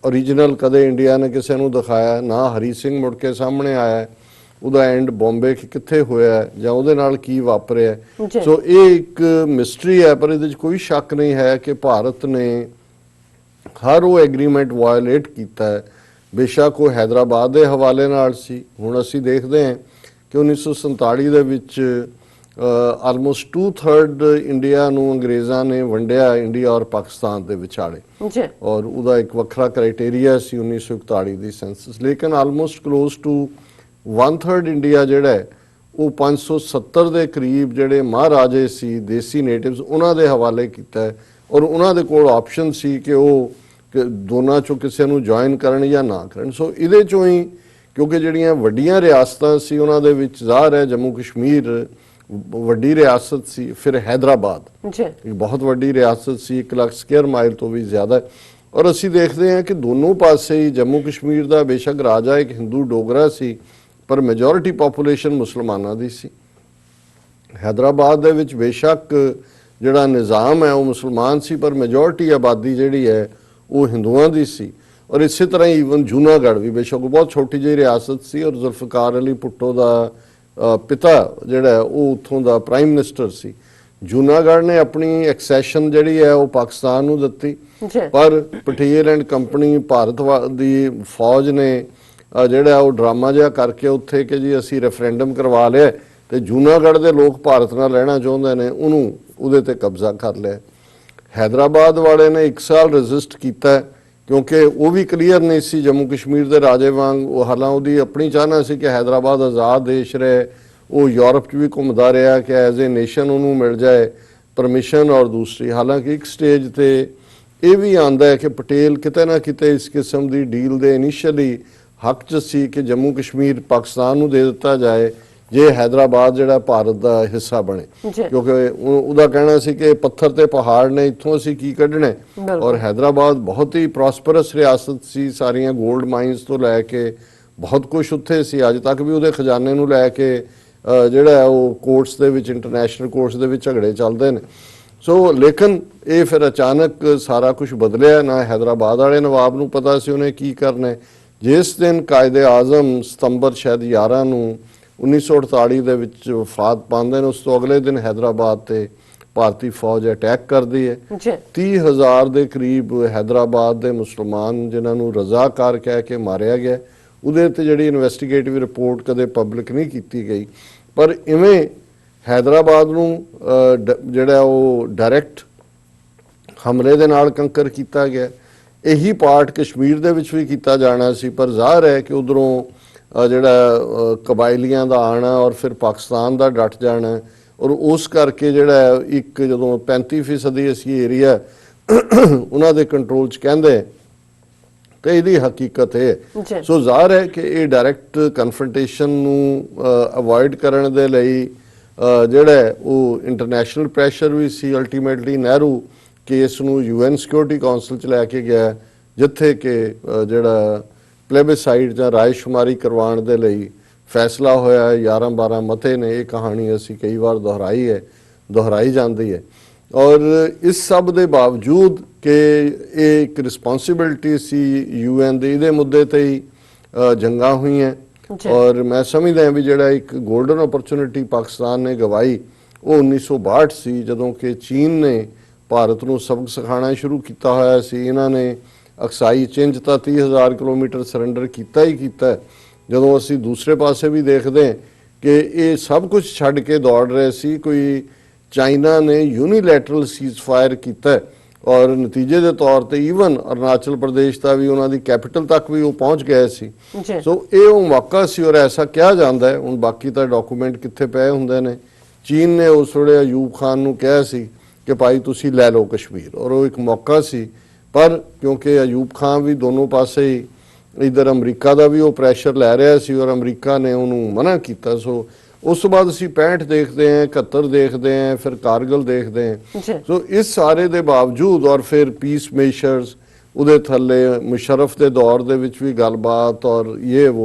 ਓਰੀਜਨਲ ਕਦੇ ਇੰਡੀਆ ਨੇ ਕਿਸੇ ਨੂੰ ਦਿਖਾਇਆ, ਨਾ ਹਰੀ ਸਿੰਘ ਮੁੜ ਕੇ ਸਾਹਮਣੇ ਆਇਆ, ਉਹਦਾ ਐਂਡ ਬੰਬੇ ਕਿੱਥੇ ਹੋਇਆ ਜਾਂ ਉਹਦੇ ਨਾਲ ਕੀ ਵਾਪਰਿਆ। ਸੋ ਇਹ ਇੱਕ ਮਿਸਟਰੀ ਹੈ, ਪਰ ਇਹਦੇ 'ਚ ਕੋਈ ਸ਼ੱਕ ਨਹੀਂ ਹੈ ਕਿ ਭਾਰਤ ਨੇ ਹਰ ਉਹ ਐਗਰੀਮੈਂਟ ਵਾਇਲੇਟ ਕੀਤਾ ਹੈ। ਬੇਸ਼ੱਕ ਉਹ ਹੈਦਰਾਬਾਦ ਦੇ ਹਵਾਲੇ ਨਾਲ ਸੀ। ਹੁਣ ਅਸੀਂ ਦੇਖਦੇ ਹਾਂ ਕਿ 1947 ਦੇ ਵਿੱਚ ਆਲਮੋਸਟ 2/3 ਇੰਡੀਆ ਨੂੰ ਅੰਗਰੇਜ਼ਾਂ ਨੇ ਵੰਡਿਆ, ਇੰਡੀਆ ਔਰ ਪਾਕਿਸਤਾਨ ਦੇ ਵਿਚਾਲੇ, ਔਰ ਉਹਦਾ ਇੱਕ ਵੱਖਰਾ ਕ੍ਰਾਈਟੇਰੀਆ ਸੀ 1941 ਦੀ ਸੈਂਸਸ। ਲੇਕਿਨ ਆਲਮੋਸਟ ਕਲੋਜ਼ ਟੂ 1/3 ਇੰਡੀਆ ਜਿਹੜਾ ਹੈ ਉਹ 570 ਦੇ ਕਰੀਬ ਜਿਹੜੇ ਮਹਾਰਾਜੇ ਸੀ, ਦੇਸੀ ਨੇਟਿਵਸ, ਉਹਨਾਂ ਦੇ ਹਵਾਲੇ ਕੀਤਾ, ਔਰ ਉਹਨਾਂ ਦੇ ਕੋਲ ਆਪਸ਼ਨ ਸੀ ਕਿ ਉਹ ਦੋਨਾਂ ਚੋਂ ਕਿਸੇ ਨੂੰ ਜੁਆਇਨ ਕਰਨ ਜਾਂ ਨਾ ਕਰਨ। ਸੋ ਇਹਦੇ ਚੋਂ ਹੀ, ਕਿਉਂਕਿ ਜਿਹੜੀਆਂ ਵੱਡੀਆਂ ਰਿਆਸਤਾਂ ਸੀ ਉਹਨਾਂ ਦੇ ਵਿੱਚ ਜ਼ਾਹਰ ਹੈ ਜੰਮੂ ਕਸ਼ਮੀਰ ਵੱਡੀ ਰਿਆਸਤ ਸੀ, ਫਿਰ ਹੈਦਰਾਬਾਦ ਇੱਕ ਬਹੁਤ ਵੱਡੀ ਰਿਆਸਤ ਸੀ, 1 ਲੱਖ ਸਕੁਅਰ ਮਾਈਲ ਤੋਂ ਵੀ ਜ਼ਿਆਦਾ। ਔਰ ਅਸੀਂ ਦੇਖਦੇ ਹਾਂ ਕਿ ਦੋਨੋਂ ਪਾਸੇ ਹੀ ਜੰਮੂ ਕਸ਼ਮੀਰ ਦਾ ਬੇਸ਼ੱਕ ਰਾਜਾ ਇੱਕ ਹਿੰਦੂ ਡੋਗਰਾ ਸੀ, ਪਰ ਮੈਜੋਰਿਟੀ ਪਾਪੂਲੇਸ਼ਨ ਮੁਸਲਮਾਨਾਂ ਦੀ ਸੀ। ਹੈਦਰਾਬਾਦ ਦੇ ਵਿੱਚ ਬੇਸ਼ੱਕ ਜਿਹੜਾ ਨਿਜ਼ਾਮ ਹੈ ਉਹ ਮੁਸਲਮਾਨ ਸੀ, ਪਰ ਮੈਜੋਰਿਟੀ ਆਬਾਦੀ ਜਿਹੜੀ ਹੈ ਉਹ ਹਿੰਦੂਆਂ ਦੀ ਸੀ। ਔਰ ਇਸੇ ਤਰ੍ਹਾਂ ਈਵਨ ਜੂਨਾਗੜ੍ਹ ਵੀ ਬੇਸ਼ੱਕ ਬਹੁਤ ਛੋਟੀ ਜਿਹੀ ਰਿਆਸਤ ਸੀ, ਔਰ ਜ਼ੁਲਫਕਾਰ ਅਲੀ ਭੁੱਟੋ ਦਾ ਪਿਤਾ ਜਿਹੜਾ ਉਹ ਉੱਥੋਂ ਦਾ ਪ੍ਰਾਈਮ ਮਿਨਿਸਟਰ ਸੀ। ਜੂਨਾਗੜ੍ਹ ਨੇ ਆਪਣੀ ਐਕਸੈਸ਼ਨ ਜਿਹੜੀ ਹੈ ਉਹ ਪਾਕਿਸਤਾਨ ਨੂੰ ਦਿੱਤੀ, ਪਰ ਪਟੇਲ ਐਂਡ ਕੰਪਨੀ ਭਾਰਤ ਦੀ ਫੌਜ ਨੇ ਜਿਹੜਾ ਉਹ ਡਰਾਮਾ ਜਿਹਾ ਕਰਕੇ ਉੱਥੇ ਕਿ ਜੀ ਅਸੀਂ ਰੈਫਰੈਂਡਮ ਕਰਵਾ ਲਿਆ ਤੇ ਜੂਨਾਗੜ੍ਹ ਦੇ ਲੋਕ ਭਾਰਤ ਨਾਲ ਰਹਿਣਾ ਚਾਹੁੰਦੇ ਨੇ, ਉਹਦੇ ਤੇ ਕਬਜ਼ਾ ਕਰ ਲਿਆ। ਹੈਦਰਾਬਾਦ ਵਾਲੇ ਨੇ 1 ਸਾਲ ਰੈਜ਼ਿਸਟ ਕੀਤਾ, ਕਿਉਂਕਿ ਉਹ ਵੀ ਕਲੀਅਰ ਨਹੀਂ ਸੀ ਜੰਮੂ ਕਸ਼ਮੀਰ ਦੇ ਰਾਜੇ ਵਾਂਗ। ਉਹ ਹਾਲਾਂ ਉਹਦੀ ਆਪਣੀ ਚਾਹਨਾ ਸੀ ਕਿ ਹੈਦਰਾਬਾਦ ਆਜ਼ਾਦ ਦੇਸ਼ ਰਹੇ, ਉਹ ਯੂਰਪ 'ਚ ਵੀ ਘੁੰਮਦਾ ਰਿਹਾ ਕਿ ਐਜ਼ ਏ ਨੇਸ਼ਨ ਉਹਨੂੰ ਮਿਲ ਜਾਏ ਪਰਮਿਸ਼ਨ। ਔਰ ਦੂਸਰੀ, ਹਾਲਾਂਕਿ ਇੱਕ ਸਟੇਜ ਤੇ ਇਹ ਵੀ ਆਉਂਦਾ ਹੈ ਕਿ ਪਟੇਲ ਕਿਤੇ ਨਾ ਕਿਤੇ ਇਸ ਕਿਸਮ ਦੀ ਡੀਲ ਦੇ ਇਨੀਸ਼ੀਅਲੀ ਹੱਕ 'ਚ ਸੀ ਕਿ ਜੰਮੂ ਕਸ਼ਮੀਰ ਪਾਕਿਸਤਾਨ ਨੂੰ ਦੇ ਦਿੱਤਾ ਜਾਏ ਜੇ ਹੈਦਰਾਬਾਦ ਜਿਹੜਾ ਭਾਰਤ ਦਾ ਹਿੱਸਾ ਬਣੇ, ਕਿਉਂਕਿ ਉਹਦਾ ਕਹਿਣਾ ਸੀ ਕਿ ਪੱਥਰ ਤੇ ਪਹਾੜ ਨੇ, ਇੱਥੋਂ ਅਸੀਂ ਕੀ ਕੱਢਣਾ। ਔਰ ਹੈਦਰਾਬਾਦ ਬਹੁਤ ਹੀ ਪ੍ਰੋਸਪਰਸ ਰਿਆਸਤ ਸੀ, ਸਾਰੀਆਂ ਗੋਲਡ ਮਾਈਨਸ ਤੋਂ ਲੈ ਕੇ ਬਹੁਤ ਕੁਝ ਉੱਥੇ ਸੀ। ਅੱਜ ਤੱਕ ਵੀ ਉਹਦੇ ਖਜ਼ਾਨੇ ਨੂੰ ਲੈ ਕੇ ਜਿਹੜਾ ਉਹ ਕੋਰਟਸ ਦੇ ਵਿੱਚ, ਇੰਟਰਨੈਸ਼ਨਲ ਕੋਰਟਸ ਦੇ ਵਿੱਚ ਝਗੜੇ ਚੱਲਦੇ ਨੇ। ਸੋ ਲੇਕਿਨ ਇਹ ਫਿਰ ਅਚਾਨਕ ਸਾਰਾ ਕੁਝ ਬਦਲਿਆ। ਨਾ ਹੈਦਰਾਬਾਦ ਵਾਲੇ ਨਵਾਬ ਨੂੰ ਪਤਾ ਸੀ ਉਹਨੇ ਕੀ ਕਰਨਾ। ਜਿਸ ਦਿਨ ਕਾਇਦੇ ਆਜ਼ਮ ਸਤੰਬਰ ਸ਼ਾਇਦ 11 ਨੂੰ 1948 ਦੇ ਵਿੱਚ ਵਫਾਤ ਪਾਉਂਦੇ ਨੇ, ਉਸ ਤੋਂ ਅਗਲੇ ਦਿਨ ਹੈਦਰਾਬਾਦ ਤੇ ਭਾਰਤੀ ਫੌਜ ਅਟੈਕ ਕਰਦੀ ਹੈ। 30,000 ਦੇ ਕਰੀਬ ਹੈਦਰਾਬਾਦ ਦੇ ਮੁਸਲਮਾਨ ਜਿਨ੍ਹਾਂ ਨੂੰ ਰਜ਼ਾਕਾਰ ਕਹਿ ਕੇ ਮਾਰਿਆ ਗਿਆ। ਉਹਦੇ ਤੇ ਜਿਹੜੀ ਇਨਵੈਸਟੀਗੇਟਿਵ ਰਿਪੋਰਟ ਕਦੇ ਪਬਲਿਕ ਨਹੀਂ ਕੀਤੀ ਗਈ, ਪਰ ਇਵੇਂ ਹੈਦਰਾਬਾਦ ਨੂੰ ਜਿਹੜਾ ਉਹ ਡਾਇਰੈਕਟ ਹਮਲੇ ਦੇ ਨਾਲ ਕੰਕਰ ਕੀਤਾ ਗਿਆ। ਇਹੀ ਪਾਰਟ ਕਸ਼ਮੀਰ ਦੇ ਵਿੱਚ ਵੀ ਕੀਤਾ ਜਾਣਾ ਸੀ, ਪਰ ਜ਼ਾਹਰ ਹੈ ਕਿ ਉਧਰੋਂ ਜਿਹੜਾ ਕਬਾਇਲੀਆਂ ਦਾ ਆਣਾ ਔਰ ਫਿਰ ਪਾਕਿਸਤਾਨ ਦਾ ਡਟ ਜਾਣਾ, ਔਰ ਉਸ ਕਰਕੇ ਜਿਹੜਾ ਇੱਕ ਜਦੋਂ 35% ਅਸੀਂ ਏਰੀਆ ਉਹਨਾਂ ਦੇ ਕੰਟਰੋਲ 'ਚ ਕਹਿੰਦੇ ਤੇ ਇਹਦੀ ਹਕੀਕਤ ਹੈ। ਸੋ ਜ਼ਾਹਰ ਹੈ ਕਿ ਇਹ ਡਾਇਰੈਕਟ ਕਨਫਰੰਟੇਸ਼ਨ ਨੂੰ ਅਵੋਇਡ ਕਰਨ ਦੇ ਲਈ ਜਿਹੜਾ ਉਹ ਇੰਟਰਨੈਸ਼ਨਲ ਪ੍ਰੈਸ਼ਰ ਵੀ ਸੀ। ਅਲਟੀਮੇਟਲੀ ਨਹਿਰੂ ਕੇਸ ਨੂੰ UN ਸਿਕਿਉਰਿਟੀ ਕਾਉਂਸਲ 'ਚ ਲੈ ਕੇ ਗਿਆ, ਜਿੱਥੇ ਕਿ ਜਿਹੜਾ ਪਲੇਬਿਸਾਈਡ ਜਾਂ ਰਾਏਸ਼ੁਮਾਰੀ ਕਰਵਾਉਣ ਦੇ ਲਈ ਫੈਸਲਾ ਹੋਇਆ। 11-12 ਮਤੇ ਨੇ। ਇਹ ਕਹਾਣੀ ਅਸੀਂ ਕਈ ਵਾਰ ਦੁਹਰਾਈ ਜਾਂਦੀ ਹੈ। ਔਰ ਇਸ ਸਭ ਦੇ ਬਾਵਜੂਦ ਕਿ ਇਹ ਇੱਕ ਰਿਸਪੌਂਸਿਬਿਲਟੀ ਸੀ UN ਦੀ, ਇਹਦੇ ਮੁੱਦੇ ਤੇ ਹੀ ਜੰਗਾਂ ਹੋਈਆਂ। ਔਰ ਮੈਂ ਸਮਝਦਾ ਵੀ ਜਿਹੜਾ ਇੱਕ ਗੋਲਡਨ ਓਪਰਚੁਨਿਟੀ ਪਾਕਿਸਤਾਨ ਨੇ ਗਵਾਈ ਉਹ 1962 ਸੀ, ਜਦੋਂ ਕਿ ਚੀਨ ਨੇ ਭਾਰਤ ਨੂੰ ਸਬਕ ਸਿਖਾਉਣਾ ਸ਼ੁਰੂ ਕੀਤਾ ਹੋਇਆ ਸੀ। ਇਹਨਾਂ ਨੇ ਅਕਸਾਈ ਚਿੰਜ ਤਾਂ 30,000 ਕਿਲੋਮੀਟਰ ਸਰੈਂਡਰ ਕੀਤਾ ਹੀ ਕੀਤਾ। ਜਦੋਂ ਅਸੀਂ ਦੂਸਰੇ ਪਾਸੇ ਵੀ ਦੇਖਦੇ ਕਿ ਇਹ ਸਭ ਕੁਝ ਛੱਡ ਕੇ ਦੌੜ ਰਹੇ ਸੀ, ਕੋਈ ਚਾਈਨਾ ਨੇ ਯੂਨੀਲੈਟਰਲ ਸੀਜ਼ਫਾਇਰ ਕੀਤਾ ਔਰ ਨਤੀਜੇ ਦੇ ਤੌਰ ਤੇ ਈਵਨ ਅਰੁਣਾਚਲ ਪ੍ਰਦੇਸ਼ ਦਾ ਵੀ ਉਹਨਾਂ ਦੀ ਕੈਪੀਟਲ ਤੱਕ ਵੀ ਉਹ ਪਹੁੰਚ ਗਏ ਸੀ। ਸੋ ਇਹ ਉਹ ਮੌਕਾ ਸੀ ਔਰ ਐਸਾ ਕਿਹਾ ਜਾਂਦਾ ਹੈ। ਹੁਣ ਬਾਕੀ ਤਾਂ ਡਾਕੂਮੈਂਟ ਕਿੱਥੇ ਪਏ ਹੁੰਦੇ ਨੇ। ਚੀਨ ਨੇ ਉਸ ਵੇਲੇ ਅਯੂਬ ਖਾਨ ਨੂੰ ਕਿਹਾ ਸੀ ਕਿ ਭਾਈ ਤੁਸੀਂ ਲੈ ਲਓ ਕਸ਼ਮੀਰ, ਔਰ ਉਹ ਇੱਕ ਮੌਕਾ ਸੀ। ਪਰ ਕਿਉਂਕਿ ਅਯੂਬ ਖਾਨ ਵੀ ਦੋਨੋਂ ਪਾਸੇ ਹੀ, ਇੱਧਰ ਅਮਰੀਕਾ ਦਾ ਵੀ ਉਹ ਪ੍ਰੈਸ਼ਰ ਲੈ ਰਿਹਾ ਸੀ ਔਰ ਅਮਰੀਕਾ ਨੇ ਉਹਨੂੰ ਮਨਾ ਕੀਤਾ। ਸੋ ਉਸ ਤੋਂ ਬਾਅਦ ਅਸੀਂ 65 ਦੇਖਦੇ ਹਾਂ, 71 ਦੇਖਦੇ ਹਾਂ, ਫਿਰ ਕਾਰਗਿਲ ਦੇਖਦੇ ਹਾਂ। ਸੋ ਇਸ ਸਾਰੇ ਦੇ ਬਾਵਜੂਦ ਔਰ ਫਿਰ ਪੀਸ ਮੇਸ਼ਰਸ ਉਹਦੇ ਥੱਲੇ ਮੁਸ਼ਰਫ ਦੇ ਦੌਰ ਦੇ ਵਿੱਚ ਵੀ ਗੱਲਬਾਤ ਔਰ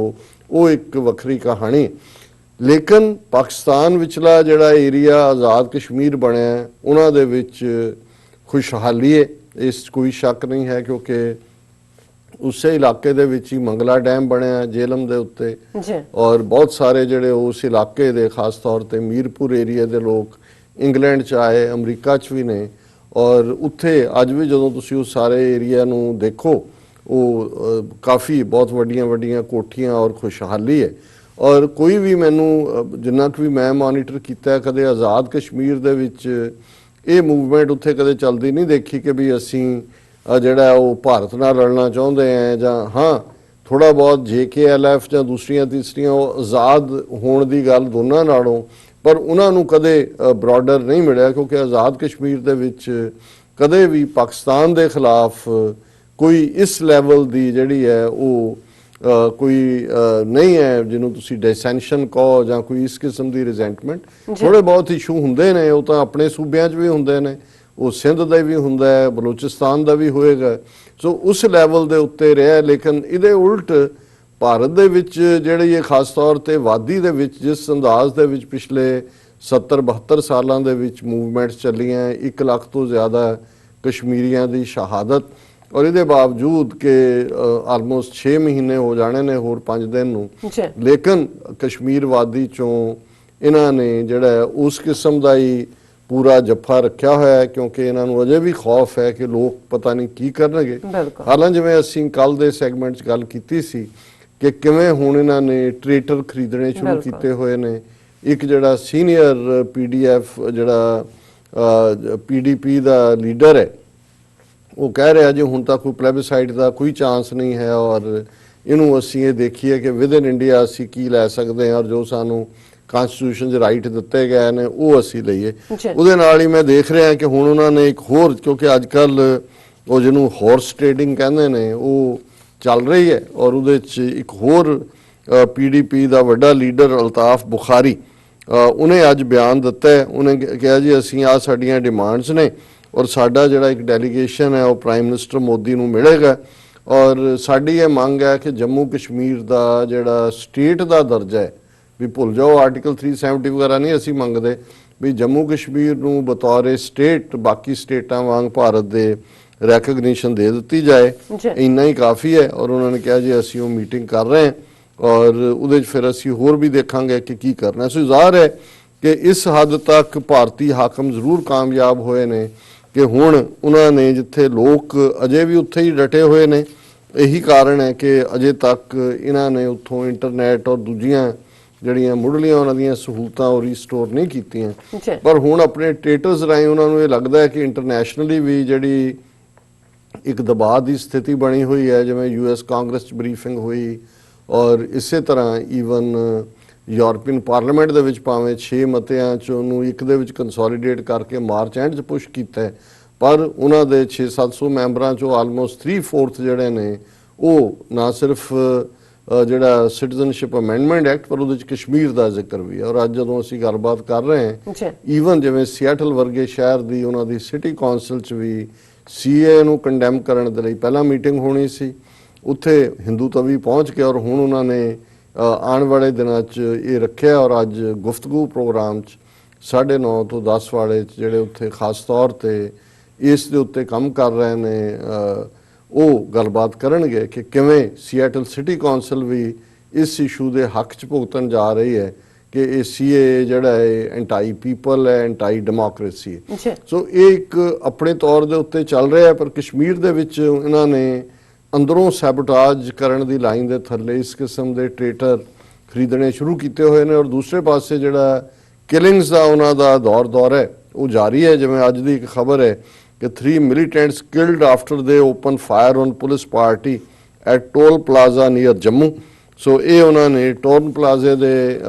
ਉਹ ਇੱਕ ਵੱਖਰੀ ਕਹਾਣੀ। ਲੇਕਿਨ ਪਾਕਿਸਤਾਨ ਵਿਚਲਾ ਜਿਹੜਾ ਏਰੀਆ ਆਜ਼ਾਦ ਕਸ਼ਮੀਰ ਬਣਿਆ ਉਹਨਾਂ ਦੇ ਵਿੱਚ ਖੁਸ਼ਹਾਲੀ ਹੈ, ਇਸ ਕੋਈ ਸ਼ੱਕ ਨਹੀਂ ਹੈ, ਕਿਉਂਕਿ ਉਸੇ ਇਲਾਕੇ ਦੇ ਵਿੱਚ ਹੀ ਮੰਗਲਾ ਡੈਮ ਬਣਿਆ ਜੇਹਲਮ ਦੇ ਉੱਤੇ। ਔਰ ਬਹੁਤ ਸਾਰੇ ਜਿਹੜੇ ਉਸ ਇਲਾਕੇ ਦੇ ਖਾਸ ਤੌਰ ਤੇ ਮੀਰਪੁਰ ਏਰੀਆ ਦੇ ਲੋਕ ਇੰਗਲੈਂਡ 'ਚ ਆਏ, ਅਮਰੀਕਾ 'ਚ ਵੀ ਨੇ। ਔਰ ਉੱਥੇ ਅੱਜ ਵੀ ਜਦੋਂ ਤੁਸੀਂ ਉਸ ਸਾਰੇ ਏਰੀਆ ਨੂੰ ਦੇਖੋ ਉਹ ਕਾਫੀ ਬਹੁਤ ਵੱਡੀਆਂ ਕੋਠੀਆਂ ਔਰ ਖੁਸ਼ਹਾਲੀ ਹੈ। ਔਰ ਕੋਈ ਵੀ ਮੈਨੂੰ ਜਿੰਨਾ ਕੁ ਵੀ ਮੈਂ ਮੋਨੀਟਰ ਕੀਤਾ, ਕਦੇ ਆਜ਼ਾਦ ਕਸ਼ਮੀਰ ਦੇ ਵਿੱਚ ਇਹ ਮੂਵਮੈਂਟ ਉੱਥੇ ਕਦੇ ਚੱਲਦੀ ਨਹੀਂ ਦੇਖੀ ਕਿ ਵੀ ਅਸੀਂ ਜਿਹੜਾ ਉਹ ਭਾਰਤ ਨਾਲ ਲੜਨਾ ਚਾਹੁੰਦੇ ਆ, ਜਾਂ ਹਾਂ ਥੋੜਾ ਬਹੁਤ JKLF ਜਾਂ ਦੂਸਰੀਆਂ ਤੀਸਰੀਆਂ ਉਹ ਆਜ਼ਾਦ ਹੋਣ ਦੀ ਗੱਲ ਦੋਨਾਂ ਨਾਲੋਂ, ਪਰ ਉਹਨਾਂ ਨੂੰ ਕਦੇ ਬਰਾਡਰ ਨਹੀਂ ਮਿਲਿਆ, ਕਿਉਂਕਿ ਆਜ਼ਾਦ ਕਸ਼ਮੀਰ ਦੇ ਵਿੱਚ ਕਦੇ ਵੀ ਪਾਕਿਸਤਾਨ ਦੇ ਖਿਲਾਫ ਕੋਈ ਇਸ ਲੈਵਲ ਦੀ ਜਿਹੜੀ ਹੈ ਉਹ ਕੋਈ ਨਹੀਂ ਹੈ ਜਿਹਨੂੰ ਤੁਸੀਂ ਡਿਸੈਂਸ਼ਨ ਕਹੋ ਜਾਂ ਕੋਈ ਇਸ ਕਿਸਮ ਦੀ ਰਿਜ਼ੈਂਟਮੈਂਟ। ਥੋੜੇ ਬਹੁਤ ਇਸ਼ੂ ਹੁੰਦੇ ਨੇ, ਉਹ ਤਾਂ ਆਪਣੇ ਸੂਬਿਆਂ 'ਚ ਵੀ ਹੁੰਦੇ ਨੇ, ਉਹ ਸਿੰਧ ਦਾ ਵੀ ਹੁੰਦਾ ਹੈ, ਬਲੋਚਿਸਤਾਨ ਦਾ ਵੀ ਹੋਏਗਾ। ਸੋ ਉਸ ਲੈਵਲ ਦੇ ਉੱਤੇ ਰਿਹਾ। ਲੇਕਿਨ ਇਹਦੇ ਉਲਟ ਭਾਰਤ ਦੇ ਵਿੱਚ ਜਿਹੜੀ ਇਹ ਖਾਸ ਤੌਰ ਤੇ ਵਾਦੀ ਦੇ ਵਿੱਚ ਜਿਸ ਅੰਦਾਜ਼ ਦੇ ਵਿੱਚ ਪਿਛਲੇ 70-72 ਸਾਲਾਂ ਦੇ ਵਿੱਚ ਮੂਵਮੈਂਟਸ ਚੱਲੀਆਂ, 1 ਲੱਖ ਤੋਂ ਜ਼ਿਆਦਾ ਕਸ਼ਮੀਰੀਆਂ ਦੀ ਸ਼ਹਾਦਤ, ਔਰ ਇਹਦੇ ਬਾਵਜੂਦ ਕਿ ਆਲਮੋਸਟ 6 ਮਹੀਨੇ ਹੋ ਜਾਣੇ ਨੇ ਹੋਰ 5 ਦਿਨ ਨੂੰ, ਲੇਕਿਨ ਕਸ਼ਮੀਰ ਵਾਦੀ ਚੋਂ ਇਹਨਾਂ ਨੇ ਜਿਹੜਾ ਉਸ ਕਿਸਮ ਦਾ ਹੀ ਪੂਰਾ ਜੱਫਾ ਰੱਖਿਆ ਹੋਇਆ ਹੈ, ਕਿਉਂਕਿ ਇਹਨਾਂ ਨੂੰ ਅਜੇ ਵੀ ਖੌਫ ਹੈ ਕਿ ਲੋਕ ਪਤਾ ਨਹੀਂ ਕੀ ਕਰਨਗੇ। ਹਾਲਾਂ ਜਿਵੇਂ ਅਸੀਂ ਕੱਲ ਦੇ ਸੈਗਮੈਂਟ 'ਚ ਗੱਲ ਕੀਤੀ ਸੀ ਕਿ ਕਿਵੇਂ ਹੁਣ ਇਹਨਾਂ ਨੇ ਟਰੇਟਰ ਖਰੀਦਣੇ ਸ਼ੁਰੂ ਕੀਤੇ ਹੋਏ ਨੇ। ਇੱਕ ਜਿਹੜਾ ਸੀਨੀਅਰ PDF ਜਿਹੜਾ PDP ਦਾ ਲੀਡਰ ਹੈ, ਉਹ ਕਹਿ ਰਿਹਾ ਜੀ ਹੁਣ ਤੱਕ ਕੋਈ ਪਲੇਬਿਸਾਈਡ ਦਾ ਕੋਈ ਚਾਂਸ ਨਹੀਂ ਹੈ, ਔਰ ਇਹਨੂੰ ਅਸੀਂ ਇਹ ਦੇਖੀਏ ਕਿ ਵਿਦਨ ਇੰਡੀਆ ਅਸੀਂ ਕੀ ਲੈ ਸਕਦੇ ਹਾਂ, ਔਰ ਜੋ ਸਾਨੂੰ ਕਾਨਸਟੀਟਿਊਸ਼ਨ 'ਚ ਰਾਈਟ ਦਿੱਤੇ ਗਏ ਨੇ ਉਹ ਅਸੀਂ ਲਈਏ। ਉਹਦੇ ਨਾਲ ਹੀ ਮੈਂ ਦੇਖ ਰਿਹਾ ਕਿ ਹੁਣ ਉਹਨਾਂ ਨੇ ਇੱਕ ਹੋਰ, ਕਿਉਂਕਿ ਅੱਜ ਕੱਲ ਉਹ ਜਿਹਨੂੰ ਹਾਰਸ ਟ੍ਰੇਡਿੰਗ ਕਹਿੰਦੇ ਨੇ ਉਹ ਚੱਲ ਰਹੀ ਹੈ, ਔਰ ਉਹਦੇ 'ਚ ਇੱਕ ਹੋਰ PDP ਦਾ ਵੱਡਾ ਲੀਡਰ ਅਲਤਾਫ ਬੁਖਾਰੀ, ਉਹਨੇ ਅੱਜ ਬਿਆਨ ਦਿੱਤਾ ਹੈ। ਉਹਨੇ ਕਿਹਾ ਜੀ ਅਸੀਂ ਆਹ ਸਾਡੀਆਂ ਡਿਮਾਂਡਸ ਨੇ ਔਰ ਸਾਡਾ ਜਿਹੜਾ ਇੱਕ ਡੈਲੀਗੇਸ਼ਨ ਹੈ ਉਹ ਪ੍ਰਾਈਮ ਮਿਨਿਸਟਰ ਮੋਦੀ ਨੂੰ ਮਿਲੇਗਾ, ਔਰ ਸਾਡੀ ਇਹ ਮੰਗ ਹੈ ਕਿ ਜੰਮੂ ਕਸ਼ਮੀਰ ਦਾ ਜਿਹੜਾ ਸਟੇਟ ਦਾ ਦਰਜਾ ਹੈ, ਵੀ ਭੁੱਲ ਜਾਓ ਆਰਟੀਕਲ 370 ਵਗੈਰਾ ਨਹੀਂ ਅਸੀਂ ਮੰਗਦੇ, ਵੀ ਜੰਮੂ ਕਸ਼ਮੀਰ ਨੂੰ ਬਤੌਰ ਸਟੇਟ ਬਾਕੀ ਸਟੇਟਾਂ ਵਾਂਗ ਭਾਰਤ ਦੇ ਰੈਕਗਨੀਸ਼ਨ ਦੇ ਦਿੱਤੀ ਜਾਏ, ਇੰਨਾ ਹੀ ਕਾਫੀ ਹੈ। ਔਰ ਉਹਨਾਂ ਨੇ ਕਿਹਾ ਜੀ ਅਸੀਂ ਉਹ ਮੀਟਿੰਗ ਕਰ ਰਹੇ ਹਾਂ ਔਰ ਉਹਦੇ 'ਚ ਫਿਰ ਅਸੀਂ ਹੋਰ ਵੀ ਦੇਖਾਂਗੇ ਕਿ ਕੀ ਕਰਨਾ। ਸੋ ਜ਼ਾਹਰ ਹੈ ਕਿ ਇਸ ਹੱਦ ਤੱਕ ਭਾਰਤੀ ਹਾਕਮ ਜ਼ਰੂਰ ਕਾਮਯਾਬ ਹੋਏ ਨੇ ਕਿ ਹੁਣ ਉਹਨਾਂ ਨੇ ਜਿੱਥੇ ਲੋਕ ਅਜੇ ਵੀ ਉੱਥੇ ਹੀ ਡਟੇ ਹੋਏ ਨੇ। ਇਹੀ ਕਾਰਨ ਹੈ ਕਿ ਅਜੇ ਤੱਕ ਇਹਨਾਂ ਨੇ ਉੱਥੋਂ ਇੰਟਰਨੈਟ ਔਰ ਦੂਜੀਆਂ ਜਿਹੜੀਆਂ ਮੁੱਢਲੀਆਂ ਉਹਨਾਂ ਦੀਆਂ ਸਹੂਲਤਾਂ ਉਹ ਰੀਸਟੋਰ ਨਹੀਂ ਕੀਤੀਆਂ, ਪਰ ਹੁਣ ਆਪਣੇ ਟ੍ਰੇਟਰਸ ਰਾਹੀਂ ਉਹਨਾਂ ਨੂੰ ਇਹ ਲੱਗਦਾ ਹੈ ਕਿ ਇੰਟਰਨੈਸ਼ਨਲੀ ਵੀ ਜਿਹੜੀ ਇੱਕ ਦਬਾਅ ਦੀ ਸਥਿਤੀ ਬਣੀ ਹੋਈ ਹੈ, ਜਿਵੇਂ US ਕਾਂਗਰਸ 'ਚ ਬਰੀਫਿੰਗ ਹੋਈ ਔਰ ਇਸੇ ਤਰ੍ਹਾਂ ਈਵਨ ਯੂਰਪੀਅਨ ਪਾਰਲੀਮੈਂਟ ਦੇ ਵਿੱਚ ਭਾਵੇਂ 6 ਮਤਿਆਂ 'ਚ ਉਹਨੂੰ ਇੱਕ ਦੇ ਵਿੱਚ ਕੰਸੋਲੀਡੇਟ ਕਰਕੇ ਮਾਰਚ ਐਂਡ 'ਚ ਪੁਸ਼ ਕੀਤਾ ਹੈ, ਪਰ ਉਹਨਾਂ ਦੇ 600-700 ਮੈਂਬਰਾਂ 'ਚੋਂ ਆਲਮੋਸਟ 3/4 ਜਿਹੜੇ ਨੇ ਉਹ ਨਾ ਸਿਰਫ ਜਿਹੜਾ ਸਿਟੀਜ਼ਨਸ਼ਿਪ ਅਮੈਂਡਮੈਂਟ ਐਕਟ, ਪਰ ਉਹਦੇ 'ਚ ਕਸ਼ਮੀਰ ਦਾ ਜ਼ਿਕਰ ਵੀ ਹੈ। ਔਰ ਅੱਜ ਜਦੋਂ ਅਸੀਂ ਗੱਲਬਾਤ ਕਰ ਰਹੇ ਹਾਂ, ਈਵਨ ਜਿਵੇਂ ਸਿਆਟਲ ਵਰਗੇ ਸ਼ਹਿਰ ਦੀ ਉਹਨਾਂ ਦੀ ਸਿਟੀ ਕੌਂਸਲ 'ਚ ਵੀ ਸੀਏ ਨੂੰ ਕੰਡੈਮ ਕਰਨ ਦੇ ਲਈ ਪਹਿਲਾਂ ਮੀਟਿੰਗ ਹੋਣੀ ਸੀ, ਉੱਥੇ ਹਿੰਦੂ ਤਵੀ ਪਹੁੰਚ ਕੇ, ਔਰ ਹੁਣ ਉਹਨਾਂ ਨੇ ਆਉਣ ਵਾਲੇ ਦਿਨਾਂ 'ਚ ਇਹ ਰੱਖਿਆ। ਔਰ ਅੱਜ ਗੁਫ਼ਤਗੂ ਪ੍ਰੋਗਰਾਮ 'ਚ 9:30 ਤੋਂ 10 ਵਾਲੇ 'ਚ ਜਿਹੜੇ ਉੱਥੇ ਖਾਸ ਤੌਰ 'ਤੇ ਇਸ ਦੇ ਉੱਤੇ ਕੰਮ ਕਰ ਰਹੇ ਨੇ, ਉਹ ਗੱਲਬਾਤ ਕਰਨਗੇ ਕਿ ਕਿਵੇਂ ਸੀਐਟਲ ਸਿਟੀ ਕੌਂਸਲ ਵੀ ਇਸ ਇਸ਼ੂ ਦੇ ਹੱਕ 'ਚ ਭੁਗਤਣ ਜਾ ਰਹੀ ਹੈ ਕਿ ਇਹ ਸੀਏ ਜਿਹੜਾ ਹੈ ਐਂਟਾਈ ਪੀਪਲ ਹੈ, ਐਂਟਾਈ ਡੈਮੋਕ੍ਰੇਸੀ ਹੈ। ਸੋ ਇਹ ਇੱਕ ਆਪਣੇ ਤੌਰ ਦੇ ਉੱਤੇ ਚੱਲ ਰਿਹਾ, ਪਰ ਕਸ਼ਮੀਰ ਦੇ ਵਿੱਚ ਇਹਨਾਂ ਨੇ ਅੰਦਰੋਂ ਸੈਬੋਟਾਜ ਕਰਨ ਦੀ ਲਾਈਨ ਦੇ ਥੱਲੇ ਇਸ ਕਿਸਮ ਦੇ ਟ੍ਰੇਟਰ ਖਰੀਦਣੇ ਸ਼ੁਰੂ ਕੀਤੇ ਹੋਏ ਨੇ। ਔਰ ਦੂਸਰੇ ਪਾਸੇ ਜਿਹੜਾ ਕਿਲਿੰਗਸ ਦਾ ਉਹਨਾਂ ਦਾ ਦੌਰ ਹੈ ਉਹ ਜਾਰੀ ਹੈ। ਜਿਵੇਂ ਅੱਜ ਦੀ ਇੱਕ ਖਬਰ ਹੈ ਕਿ 3 militants killed after they opened fire on police party at Toll Plaza near Jammu। ਸੋ ਇਹ ਉਹਨਾਂ ਨੇ ਟੋਲ ਪਲਾਜ਼ੇ ਦੇ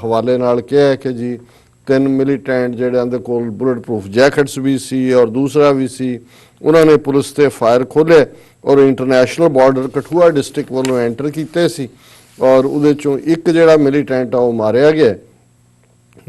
ਹਵਾਲੇ ਨਾਲ ਕਿਹਾ ਹੈ ਕਿ ਜੀ 3 ਮਿਲੀਟੈਂਟ ਜਿਹੜਿਆਂ ਦੇ ਕੋਲ ਬੁਲਟ ਪ੍ਰੂਫ ਜੈਕਟਸ ਵੀ ਸੀ ਔਰ ਦੂਸਰਾ ਵੀ ਸੀ, ਉਹਨਾਂ ਨੇ ਪੁਲਿਸ ਤੇ ਫਾਇਰ ਖੋਲ੍ਹੇ ਔਰ ਇੰਟਰਨੈਸ਼ਨਲ ਬਾਰਡਰ ਕਠੂਆ ਡਿਸਟ੍ਰਿਕਟ ਵੱਲੋਂ ਐਂਟਰ ਕੀਤੇ ਸੀ, ਔਰ ਉਹਦੇ ਚੋਂ ਇੱਕ ਜਿਹੜਾ ਮਿਲੀਟੈਂਟ ਆ ਉਹ ਮਾਰਿਆ ਗਿਆ,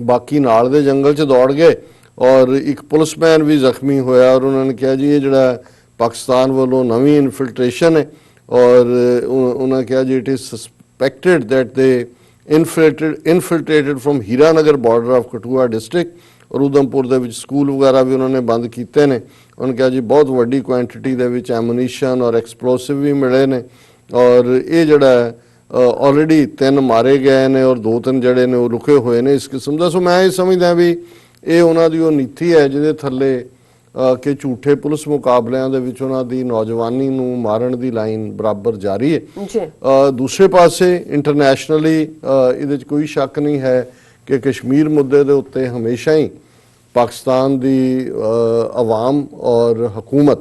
ਬਾਕੀ ਨਾਲ ਦੇ ਜੰਗਲ 'ਚ ਦੌੜ ਗਏ ਔਰ ਇੱਕ ਪੁਲਿਸਮੈਨ ਵੀ ਜ਼ਖਮੀ ਹੋਇਆ। ਔਰ ਉਹਨਾਂ ਨੇ ਕਿਹਾ ਜੀ ਇਹ ਜਿਹੜਾ ਪਾਕਿਸਤਾਨ ਵੱਲੋਂ ਨਵੀਂ ਇਨਫਿਲਟ੍ਰੇਸ਼ਨ ਹੈ, ਔਰ ਉਹਨਾਂ ਕਿਹਾ ਜੀ it is suspected that they infiltrated from Hiranagar border of Kathua district. ਔਰ ਉਦਮਪੁਰ ਦੇ ਵਿੱਚ ਸਕੂਲ ਵਗੈਰਾ ਵੀ ਉਹਨਾਂ ਨੇ ਬੰਦ ਕੀਤੇ ਨੇ। ਉਹਨਾਂ ਕਿਹਾ ਜੀ ਬਹੁਤ ਵੱਡੀ ਕੁਆਂਟੀਟੀ ਦੇ ਵਿੱਚ ਐਮੂਨੀਸ਼ਨ ਔਰ ਐਕਸਪਲੋਸਿਵ ਵੀ ਮਿਲੇ ਨੇ, ਔਰ ਇਹ ਜਿਹੜਾ ਆਲਰੇਡੀ 3 ਮਾਰੇ ਗਏ ਨੇ ਔਰ 2-3 ਜਿਹੜੇ ਨੇ ਉਹ ਰੁਕੇ ਹੋਏ ਨੇ ਇਸ ਕਿਸਮ ਦਾ। ਸੋ ਮੈਂ ਇਹ ਸਮਝਦਾ ਵੀ ਇਹ ਉਹਨਾਂ ਦੀ ਉਹ ਨੀਤੀ ਹੈ ਜਿਹਦੇ ਥੱਲੇ ਕਿ ਝੂਠੇ ਪੁਲਿਸ ਮੁਕਾਬਲਿਆਂ ਦੇ ਵਿੱਚ ਉਹਨਾਂ ਦੀ ਨੌਜਵਾਨੀ ਨੂੰ ਮਾਰਨ ਦੀ ਲਾਈਨ ਬਰਾਬਰ ਜਾਰੀ ਹੈ। ਦੂਸਰੇ ਪਾਸੇ ਇੰਟਰਨੈਸ਼ਨਲੀ ਇਹਦੇ 'ਚ ਕੋਈ ਸ਼ੱਕ ਨਹੀਂ ਹੈ ਕਿ ਕਸ਼ਮੀਰ ਮੁੱਦੇ ਦੇ ਉੱਤੇ ਹਮੇਸ਼ਾ ਹੀ ਪਾਕਿਸਤਾਨ ਦੀ ਆਵਾਮ ਔਰ ਹਕੂਮਤ,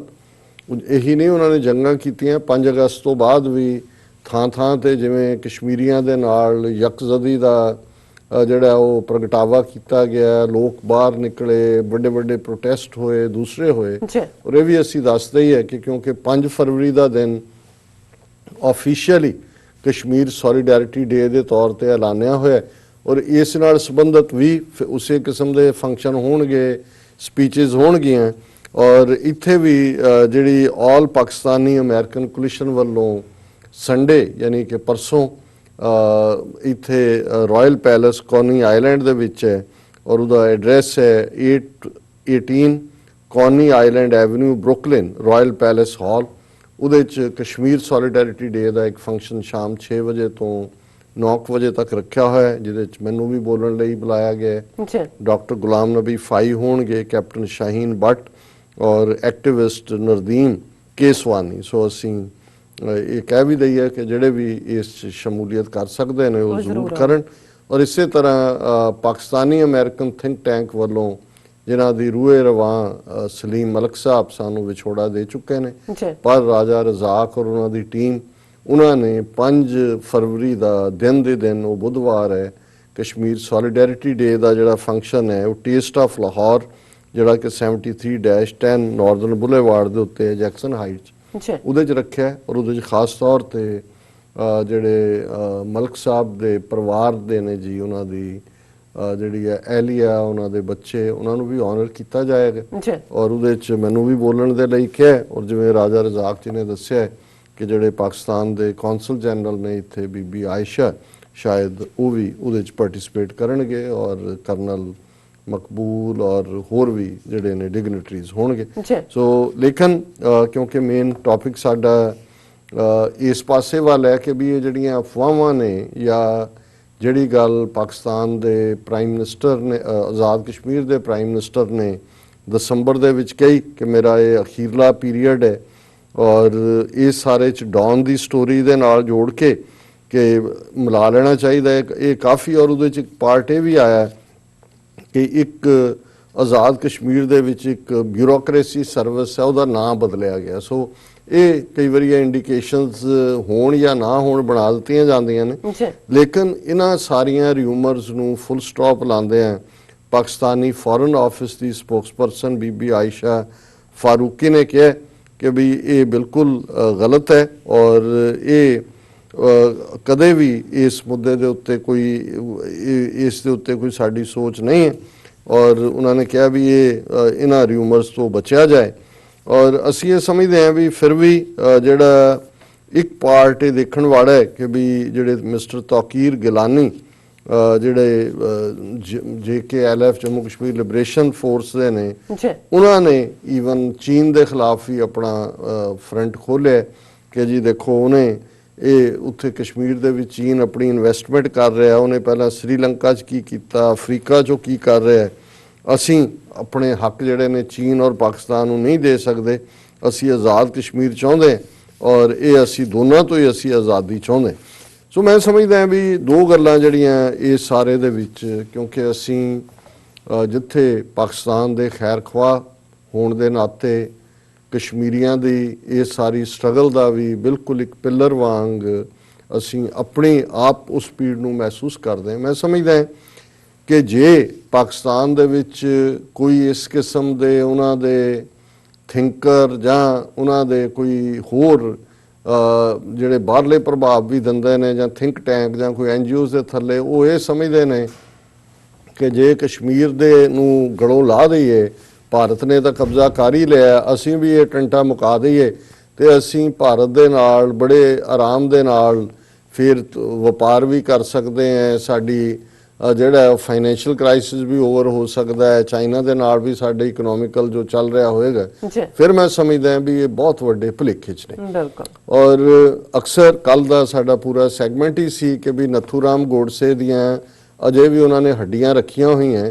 ਇਹੀ ਨਹੀਂ ਉਹਨਾਂ ਨੇ ਜੰਗਾਂ ਕੀਤੀਆਂ, 5 ਅਗਸਤ ਤੋਂ ਬਾਅਦ ਵੀ ਥਾਂ ਤੇ ਜਿਵੇਂ ਕਸ਼ਮੀਰੀਆਂ ਦੇ ਨਾਲ ਯਕਜ਼ਦੀ ਦਾ ਜਿਹੜਾ ਉਹ ਪ੍ਰਗਟਾਵਾ ਕੀਤਾ ਗਿਆ, ਲੋਕ ਬਾਹਰ ਨਿਕਲੇ, ਵੱਡੇ ਪ੍ਰੋਟੈਸਟ ਹੋਏ, ਦੂਸਰੇ ਹੋਏ। ਔਰ ਇਹ ਵੀ ਅਸੀਂ ਦੱਸਦੇ ਹੀ ਹੈ ਕਿ ਕਿਉਂਕਿ 5 ਫਰਵਰੀ ਦਾ ਦਿਨ ਆਫੀਸ਼ੀਅਲੀ ਕਸ਼ਮੀਰ ਸੋਲੀਡੈਰਿਟੀ ਡੇ ਦੇ ਤੌਰ ਤੇ ਐਲਾਨਿਆ ਹੋਇਆ, ਔਰ ਇਸ ਨਾਲ ਸੰਬੰਧਿਤ ਵੀ ਉਸੇ ਕਿਸਮ ਦੇ ਫੰਕਸ਼ਨ ਹੋਣਗੇ, ਸਪੀਚਸ ਹੋਣਗੀਆਂ। ਔਰ ਇੱਥੇ ਵੀ ਜਿਹੜੀ ਆਲ ਪਾਕਿਸਤਾਨੀ ਅਮਰੀਕਨ ਕੋਲੀਸ਼ਨ ਵੱਲੋਂ ਸੰਡੇ ਯਾਨੀ ਕਿ ਪਰਸੋਂ ਇੱਥੇ ਰਾਇਲ ਪੈਲੇਸ ਕੌਨੀ ਆਈਲੈਂਡ ਦੇ ਵਿੱਚ ਹੈ, ਔਰ ਉਹਦਾ ਐਡਰੈਸ ਹੈ 818 Coney Island Avenue Brooklyn Royal Palace Hall. ਉਹਦੇ 'ਚ ਕਸ਼ਮੀਰ ਸੋਲੀਡੈਰਿਟੀ ਡੇ ਦਾ ਇੱਕ ਫੰਕਸ਼ਨ ਸ਼ਾਮ 6 ਵਜੇ ਤੋਂ 9 ਵਜੇ ਤੱਕ ਰੱਖਿਆ ਹੋਇਆ ਹੈ, ਜਿਹਦੇ 'ਚ ਮੈਨੂੰ ਵੀ ਬੋਲਣ ਲਈ ਬੁਲਾਇਆ ਗਿਆ ਹੈ। ਡਾਕਟਰ ਗੁਲਾਮ ਨਬੀ ਫਾਈ ਹੋਣਗੇ, ਕੈਪਟਨ ਸ਼ਾਹੀਨ ਬੱਟ ਔਰ ਐਕਟਿਵਿਸਟ ਨਰਦੀਮ ਕੇਸਵਾਨੀ। ਸੋ ਅਸੀਂ ਇਹ ਕਹਿ ਵੀ ਦਈਏ ਕਿ ਜਿਹੜੇ ਵੀ ਇਸ 'ਚ ਸ਼ਮੂਲੀਅਤ ਕਰ ਸਕਦੇ ਨੇ ਉਹ ਜ਼ਰੂਰ ਕਰਨ। ਔਰ ਇਸੇ ਤਰ੍ਹਾਂ ਪਾਕਿਸਤਾਨੀ ਅਮਰੀਕਨ ਥਿੰਕ ਟੈਂਕ ਵੱਲੋਂ ਜਿਨ੍ਹਾਂ ਦੀ ਰੂਏ ਰਵਾਂ ਸਲੀਮ ਮਲਕ ਸਾਹਿਬ ਸਾਨੂੰ ਵਿਛੋੜਾ ਦੇ ਚੁੱਕੇ ਨੇ, ਪਰ ਰਾਜਾ ਰਜ਼ਾਕ ਔਰ ਉਹਨਾਂ ਦੀ ਟੀਮ, ਉਹਨਾਂ ਨੇ 5 ਫਰਵਰੀ ਦਾ ਦਿਨ ਦੇ ਦਿਨ, ਉਹ ਬੁੱਧਵਾਰ ਹੈ, ਕਸ਼ਮੀਰ ਸੋਲੀਡੈਰਿਟੀ ਡੇ ਦਾ ਜਿਹੜਾ ਫੰਕਸ਼ਨ ਹੈ ਉਹ ਟੇਸਟ ਆਫ ਲਾਹੌਰ ਜਿਹੜਾ ਕਿ 73-10 ਨਾਰਦਰਨ ਬੁਲੇਵਾਰਡ ਦੇ ਉੱਤੇ ਹੈ ਜੈਕਸਨ ਹਾਈਟਸ, ਉਹਦੇ 'ਚ ਰੱਖਿਆ। ਔਰ ਉਹਦੇ 'ਚ ਖਾਸ ਤੌਰ ਤੇ ਜਿਹੜੇ ਮਲਕ ਸਾਹਿਬ ਦੇ ਪਰਿਵਾਰ ਦੇ ਨੇ ਜੀ, ਉਹਨਾਂ ਦੀ ਜਿਹੜੀ ਹੈ ਐਲੀਆ, ਉਹਨਾਂ ਦੇ ਬੱਚੇ, ਉਹਨਾਂ ਨੂੰ ਵੀ ਆਨਰ ਕੀਤਾ ਜਾਏਗਾ। ਔਰ ਉਹਦੇ 'ਚ ਮੈਨੂੰ ਵੀ ਬੋਲਣ ਦੇ ਲਈ ਕਿਹਾ। ਔਰ ਜਿਵੇਂ ਰਾਜਾ ਰਜ਼ਾਕ ਜੀ ਨੇ ਦੱਸਿਆ ਕਿ ਜਿਹੜੇ ਪਾਕਿਸਤਾਨ ਦੇ ਕੌਂਸਲ ਜਨਰਲ ਨੇ ਇੱਥੇ ਬੀਬੀ ਆਇਸ਼ਾ, ਸ਼ਾਇਦ ਉਹ ਵੀ ਉਹਦੇ 'ਚ ਪਾਰਟਿਸਿਪੇਟ ਕਰਨਗੇ, ਔਰ ਕਰਨਲ ਮਕਬੂਲ ਔਰ ਹੋਰ ਵੀ ਜਿਹੜੇ ਨੇ ਡਿਗਨਿਟਰੀਜ਼ ਹੋਣਗੇ। ਸੋ ਲੇਕਿਨ ਕਿਉਂਕਿ ਮੇਨ ਟੌਪਿਕ ਸਾਡਾ ਇਸ ਪਾਸੇ ਵੱਲ ਹੈ ਕਿ ਵੀ ਇਹ ਜਿਹੜੀਆਂ ਅਫਵਾਹਾਂ ਨੇ ਜਾਂ ਜਿਹੜੀ ਗੱਲ ਪਾਕਿਸਤਾਨ ਦੇ ਪ੍ਰਾਈਮ ਮਿਨਿਸਟਰ ਨੇ, ਆਜ਼ਾਦ ਕਸ਼ਮੀਰ ਦੇ ਪ੍ਰਾਈਮ ਮਿਨਿਸਟਰ ਨੇ ਦਸੰਬਰ ਦੇ ਵਿੱਚ ਕਹੀ ਕਿ ਮੇਰਾ ਇਹ ਅਖੀਰਲਾ ਪੀਰੀਅਡ ਹੈ, ਔਰ ਇਸ ਸਾਰੇ 'ਚ ਡੌਨ ਦੀ ਸਟੋਰੀ ਦੇ ਨਾਲ ਜੋੜ ਕੇ ਕਿ ਮਿਲਾ ਲੈਣਾ ਚਾਹੀਦਾ ਹੈ ਇਹ ਕਾਫੀ। ਔਰ ਉਹਦੇ 'ਚ ਇੱਕ ਪਾਰਟ ਇਹ ਵੀ ਆਇਆ ਕਿ ਇੱਕ ਆਜ਼ਾਦ ਕਸ਼ਮੀਰ ਦੇ ਵਿੱਚ ਇੱਕ ਬਿਊਰੋਕ੍ਰੇਸੀ ਸਰਵਿਸ ਹੈ ਉਹਦਾ ਨਾਂ ਬਦਲਿਆ ਗਿਆ। ਸੋ ਇਹ ਕਈ ਵਾਰੀ ਇੰਡੀਕੇਸ਼ਨਸ ਹੋਣ ਜਾਂ ਨਾ ਹੋਣ ਬਣਾ ਦਿੱਤੀਆਂ ਜਾਂਦੀਆਂ ਨੇ, ਲੇਕਿਨ ਇਹਨਾਂ ਸਾਰੀਆਂ ਰਿਊਮਰਸ ਨੂੰ ਫੁੱਲ ਸਟਾਪ ਲਾਉਂਦੇ ਆ ਪਾਕਿਸਤਾਨੀ ਫੋਰਨ ਆਫਿਸ ਦੀ ਸਪੋਕਸਪਰਸਨ ਬੀਬੀ ਆਇਸ਼ਾ ਫਾਰੂਕੀ ਨੇ ਕਿਹਾ ਕਿ ਵੀ ਇਹ ਬਿਲਕੁਲ ਗਲਤ ਹੈ ਔਰ ਇਹ ਕਦੇ ਵੀ ਇਸ ਮੁੱਦੇ ਦੇ ਉੱਤੇ ਇਸ ਦੇ ਉੱਤੇ ਕੋਈ ਸਾਡੀ ਸੋਚ ਨਹੀਂ ਹੈ ਔਰ ਉਹਨਾਂ ਨੇ ਕਿਹਾ ਵੀ ਇਹਨਾਂ ਰਿਊਮਰਸ ਤੋਂ ਬਚਿਆ ਜਾਏ। ਔਰ ਅਸੀਂ ਇਹ ਸਮਝਦੇ ਹਾਂ ਵੀ ਫਿਰ ਵੀ ਜਿਹੜਾ ਇੱਕ ਪਾਰਟ ਇਹ ਦੇਖਣ ਵਾਲਾ ਹੈ ਕਿ ਵੀ ਜਿਹੜੇ ਮਿਸਟਰ ਤੌਕੀਰ ਗਿਲਾਨੀ ਜਿਹੜੇ JKLF Jammu Kashmir liberation force ਦੇ ਨੇ, ਉਹਨਾਂ ਨੇ ਈਵਨ ਚੀਨ ਦੇ ਖਿਲਾਫ ਵੀ ਆਪਣਾ ਫਰੰਟ ਖੋਲ੍ਹਿਆ ਕਿ ਜੀ ਦੇਖੋ ਉਹਨੇ ਇਹ ਉੱਥੇ ਕਸ਼ਮੀਰ ਦੇ ਵਿੱਚ ਚੀਨ ਆਪਣੀ ਇਨਵੈਸਟਮੈਂਟ ਕਰ ਰਿਹਾ, ਉਹਨੇ ਪਹਿਲਾਂ ਸ੍ਰੀਲੰਕਾ 'ਚ ਕੀ ਕੀਤਾ, ਅਫਰੀਕਾ 'ਚੋਂ ਕੀ ਕਰ ਰਿਹਾ, ਅਸੀਂ ਆਪਣੇ ਹੱਕ ਜਿਹੜੇ ਨੇ ਚੀਨ ਔਰ ਪਾਕਿਸਤਾਨ ਨੂੰ ਨਹੀਂ ਦੇ ਸਕਦੇ, ਅਸੀਂ ਆਜ਼ਾਦ ਕਸ਼ਮੀਰ ਚਾਹੁੰਦੇ ਔਰ ਇਹ ਅਸੀਂ ਦੋਨਾਂ ਤੋਂ ਹੀ ਅਸੀਂ ਆਜ਼ਾਦੀ ਚਾਹੁੰਦੇ। ਸੋ ਮੈਂ ਸਮਝਦਾ ਹਾਂ ਵੀ ਦੋ ਗੱਲਾਂ ਜਿਹੜੀਆਂ ਇਸ ਸਾਰੇ ਦੇ ਵਿੱਚ, ਕਿਉਂਕਿ ਅਸੀਂ ਜਿੱਥੇ ਪਾਕਿਸਤਾਨ ਦੇ ਖੈਰ ਖਵਾਹ ਹੋਣ ਦੇ ਨਾਤੇ ਕਸ਼ਮੀਰੀਆਂ ਦੀ ਇਹ ਸਾਰੀ ਸਟਰਗਲ ਦਾ ਵੀ ਬਿਲਕੁਲ ਇੱਕ ਪਿੱਲਰ ਵਾਂਗ ਅਸੀਂ ਆਪਣੇ ਆਪ ਉਸ ਪੀੜ ਨੂੰ ਮਹਿਸੂਸ ਕਰਦੇ ਹਾਂ। ਮੈਂ ਸਮਝਦਾ ਹਾਂ ਕਿ ਜੇ ਪਾਕਿਸਤਾਨ ਦੇ ਵਿੱਚ ਕੋਈ ਇਸ ਕਿਸਮ ਦੇ ਉਹਨਾਂ ਦੇ ਥਿੰਕਰ ਜਾਂ ਉਹਨਾਂ ਦੇ ਕੋਈ ਹੋਰ ਜਿਹੜੇ ਬਾਹਰਲੇ ਪ੍ਰਭਾਵ ਵੀ ਦਿੰਦੇ ਨੇ ਜਾਂ ਥਿੰਕ ਟੈਂਕ ਜਾਂ ਕੋਈ NGOs ਦੇ ਥੱਲੇ, ਉਹ ਇਹ ਸਮਝਦੇ ਨੇ ਕਿ ਜੇ ਕਸ਼ਮੀਰ ਦੇ ਨੂੰ ਗਲੋਂ ਲਾ ਦਈਏ, ਭਾਰਤ ਨੇ ਤਾਂ ਕਬਜ਼ਾ ਕਰ ਹੀ ਲਿਆ, ਅਸੀਂ ਵੀ ਇਹ ਟੰਟਾ ਮੁਕਾ ਦਈਏ ਤੇ ਅਸੀਂ ਭਾਰਤ ਦੇ ਨਾਲ ਬੜੇ ਆਰਾਮ ਦੇ ਨਾਲ ਫਿਰ ਵਪਾਰ ਵੀ ਕਰ ਸਕਦੇ ਹਾਂ, ਸਾਡੀ ਜਿਹੜਾ ਫਾਈਨੈਂਸ਼ੀਅਲ ਕ੍ਰਾਈਸਿਸ ਵੀ ਓਵਰ ਹੋ ਸਕਦਾ ਹੈ, ਚਾਈਨਾ ਦੇ ਨਾਲ ਵੀ ਸਾਡੇ ਇਕਨੋਮਿਕਲ ਜੋ ਚੱਲ ਰਿਹਾ ਹੋਏਗਾ, ਫਿਰ ਮੈਂ ਸਮਝਦਾ ਹਾਂ ਵੀ ਇਹ ਬਹੁਤ ਵੱਡੇ ਭੁਲੇਖੇ 'ਚ ਨੇ। ਬਿਲਕੁਲ। ਔਰ ਅਕਸਰ ਕੱਲ ਦਾ ਸਾਡਾ ਪੂਰਾ ਸੈਗਮੈਂਟ ਹੀ ਸੀ ਕਿ ਵੀ ਨਥੂਰਾਮ ਗੋਡਸੇ ਦੀਆਂ ਅਜੇ ਵੀ ਉਹਨਾਂ ਨੇ ਹੱਡੀਆਂ ਰੱਖੀਆਂ ਹੋਈਆਂ,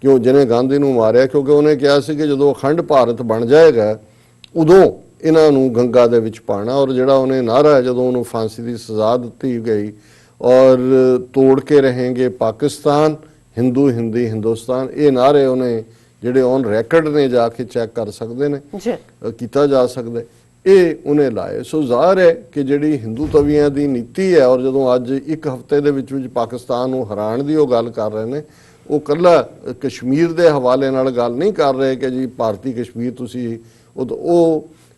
ਕਿਉਂ ਜਿਹਨੇ ਗਾਂਧੀ ਨੂੰ ਮਾਰਿਆ, ਕਿਉਂਕਿ ਉਹਨੇ ਕਿਹਾ ਸੀ ਕਿ ਜਦੋਂ ਅਖੰਡ ਭਾਰਤ ਬਣ ਜਾਏਗਾ ਉਦੋਂ ਇਹਨਾਂ ਨੂੰ ਗੰਗਾ ਦੇ ਵਿੱਚ ਪਾਣਾ। ਔਰ ਜਿਹੜਾ ਉਹਨੇ ਨਾਰਾ ਜਦੋਂ ਉਹਨੂੰ ਫਾਂਸੀ ਦੀ ਸਜ਼ਾ ਦਿੱਤੀ ਗਈ ਔਰ ਤੋੜ ਕੇ रहेंगे ਪਾਕਿਸਤਾਨ, ਹਿੰਦੂ ਹਿੰਦੀ ਹਿੰਦੁਸਤਾਨ, ਇਹ ਨਾਰੇ ਉਹਨੇ ਜਿਹੜੇ ਔਨ ਰੈਕਰਡ ਨੇ ਜਾ ਕੇ ਚੈੱਕ ਕਰ ਸਕਦੇ ਨੇ, ਕੀਤਾ ਜਾ ਸਕਦਾ, ਇਹ ਉਹਨੇ ਲਾਏ। ਸੋ ਜ਼ਾਹਰ ਹੈ ਕਿ ਜਿਹੜੀ ਹਿੰਦੂ ਤਵੀਆਂ ਦੀ ਨੀਤੀ ਹੈ ਔਰ ਜਦੋਂ ਅੱਜ ਇੱਕ ਹਫ਼ਤੇ ਦੇ ਵਿੱਚ ਪਾਕਿਸਤਾਨ ਨੂੰ ਹਰਾਉਣ ਦੀ ਉਹ ਗੱਲ ਕਰ ਰਹੇ ਨੇ, ਉਹ ਕੱਲਾ ਕਸ਼ਮੀਰ ਦੇ ਹਵਾਲੇ ਨਾਲ ਗੱਲ ਨਹੀਂ ਕਰ ਰਹੇ ਕਿ ਜੀ ਭਾਰਤੀ ਕਸ਼ਮੀਰ ਤੁਸੀਂ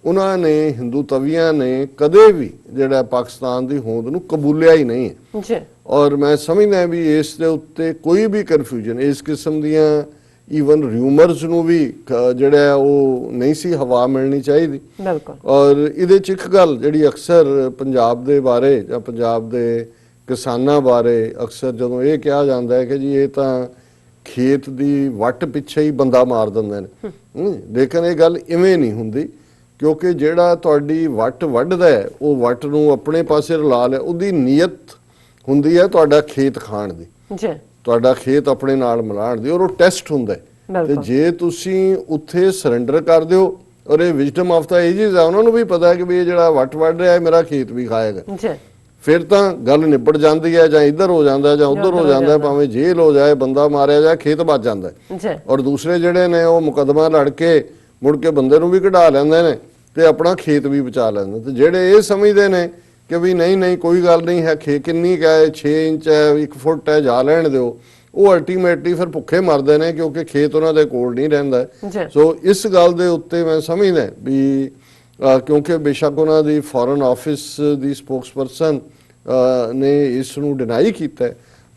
ਉਹਨਾਂ ਨੇ ਹਿੰਦੂ ਤਵੀਆਂ ਨੇ ਕਦੇ ਵੀ ਜਿਹੜਾ ਪਾਕਿਸਤਾਨ ਦੀ ਹੋਂਦ ਨੂੰ ਕਬੂਲਿਆ ਹੀ ਨਹੀਂ ਹੈ। ਔਰ ਮੈਂ ਸਮਝਦਾ ਵੀ ਇਸ ਦੇ ਉੱਤੇ ਕੋਈ ਵੀ ਕਨਫਿਊਜ਼ਨ, ਇਸ ਕਿਸਮ ਦੀਆਂ ਈਵਨ ਰਿਊਮਰਸ ਨੂੰ ਵੀ ਜਿਹੜਾ ਉਹ ਨਹੀਂ ਸੀ ਹਵਾ ਮਿਲਣੀ ਚਾਹੀਦੀ। ਔਰ ਇਹਦੇ 'ਚ ਇੱਕ ਗੱਲ ਜਿਹੜੀ ਅਕਸਰ ਪੰਜਾਬ ਦੇ ਬਾਰੇ ਜਾਂ ਪੰਜਾਬ ਦੇ ਕਿਸਾਨਾਂ ਬਾਰੇ ਅਕਸਰ ਜਦੋਂ ਇਹ ਕਿਹਾ ਜਾਂਦਾ ਹੈ ਕਿ ਜੀ ਇਹ ਤਾਂ ਖੇਤ ਦੀ ਵੱਟ ਪਿੱਛੇ ਹੀ ਬੰਦਾ ਮਾਰ ਦਿੰਦੇ ਨੇ, ਲੇਕਿਨ ਇਹ ਗੱਲ ਇਵੇਂ ਨਹੀਂ ਹੁੰਦੀ, ਕਿਉਂਕਿ ਜਿਹੜਾ ਤੁਹਾਡੀ ਵੱਟ ਵੱਢਦਾ ਹੈ ਉਹ ਵੱਟ ਨੂੰ ਆਪਣੇ ਪਾਸੇ ਰਲਾ ਲਿਆ, ਉਹਦੀ ਨੀਅਤ ਹੁੰਦੀ ਹੈ ਤੁਹਾਡਾ ਖੇਤ ਖਾਣ ਦੀ, ਤੁਹਾਡਾ ਖੇਤ ਆਪਣੇ ਨਾਲ ਮਿਲਾਉਣ ਦੀ, ਔਰ ਉਹ ਟੈਸਟ ਹੁੰਦਾ ਹੈ। ਤੇ ਜੇ ਤੁਸੀਂ ਉੱਥੇ ਸਰੈਂਡਰ ਕਰ ਦਿਓ, ਔਰ ਇਹ ਵਿਜ਼ਡਮ ਆਫ ਦਾ ਏਜਿਸ ਹੈ, ਉਹਨਾਂ ਨੂੰ ਵੀ ਪਤਾ ਹੈ ਕਿ ਵੀ ਇਹ ਜਿਹੜਾ ਵੱਟ ਵੱਢ ਰਿਹਾ ਹੈ ਮੇਰਾ ਖੇਤ ਵੀ ਖਾਏਗਾ, ਫਿਰ ਤਾਂ ਗੱਲ ਨਿਬੜ ਜਾਂਦੀ ਹੈ, ਜਾਂ ਇੱਧਰ ਹੋ ਜਾਂਦਾ ਜਾਂ ਉੱਧਰ ਹੋ ਜਾਂਦਾ, ਭਾਵੇਂ ਜੇਲ੍ਹ ਹੋ ਜਾਏ, ਬੰਦਾ ਮਾਰਿਆ ਜਾਏ, ਖੇਤ ਬਚ ਜਾਂਦਾ ਹੈ। ਔਰ ਦੂਸਰੇ ਜਿਹੜੇ ਨੇ ਉਹ ਮੁਕੱਦਮਾ ਲੜ ਕੇ ਮੁੜ ਕੇ ਬੰਦੇ ਨੂੰ ਵੀ ਕਢਾ ਲੈਂਦੇ ਨੇ ਤੇ ਆਪਣਾ ਖੇਤ ਵੀ ਬਚਾ ਲੈਂਦੇ। ਤੇ ਜਿਹੜੇ ਇਹ ਸਮਝਦੇ ਨੇ ਕਿ ਵੀ ਨਹੀਂ ਕੋਈ ਗੱਲ ਨਹੀਂ ਹੈ, ਕਿੰਨੀ ਕੁ ਹੈ, 6 ਇੰਚ ਹੈ, 1 ਫੁੱਟ ਹੈ, ਜਾ ਲੈਣ ਦਿਓ, ਉਹ ਅਲਟੀਮੇਟਲੀ ਫਿਰ ਭੁੱਖੇ ਮਰਦੇ ਨੇ ਕਿਉਂਕਿ ਖੇਤ ਉਹਨਾਂ ਦੇ ਕੋਲ ਨਹੀਂ ਰਹਿੰਦਾ। ਸੋ ਇਸ ਗੱਲ ਦੇ ਉੱਤੇ ਮੈਂ ਸਮਝਦਾ ਵੀ ਕਿਉਂਕਿ ਬੇਸ਼ੱਕ ਉਹਨਾਂ ਦੀ ਫੋਰਨ ਆਫਿਸ ਦੀ ਸਪੋਕਸਪਰਸਨ ਨੇ ਇਸ ਨੂੰ ਡਿਨਾਈ ਕੀਤਾ,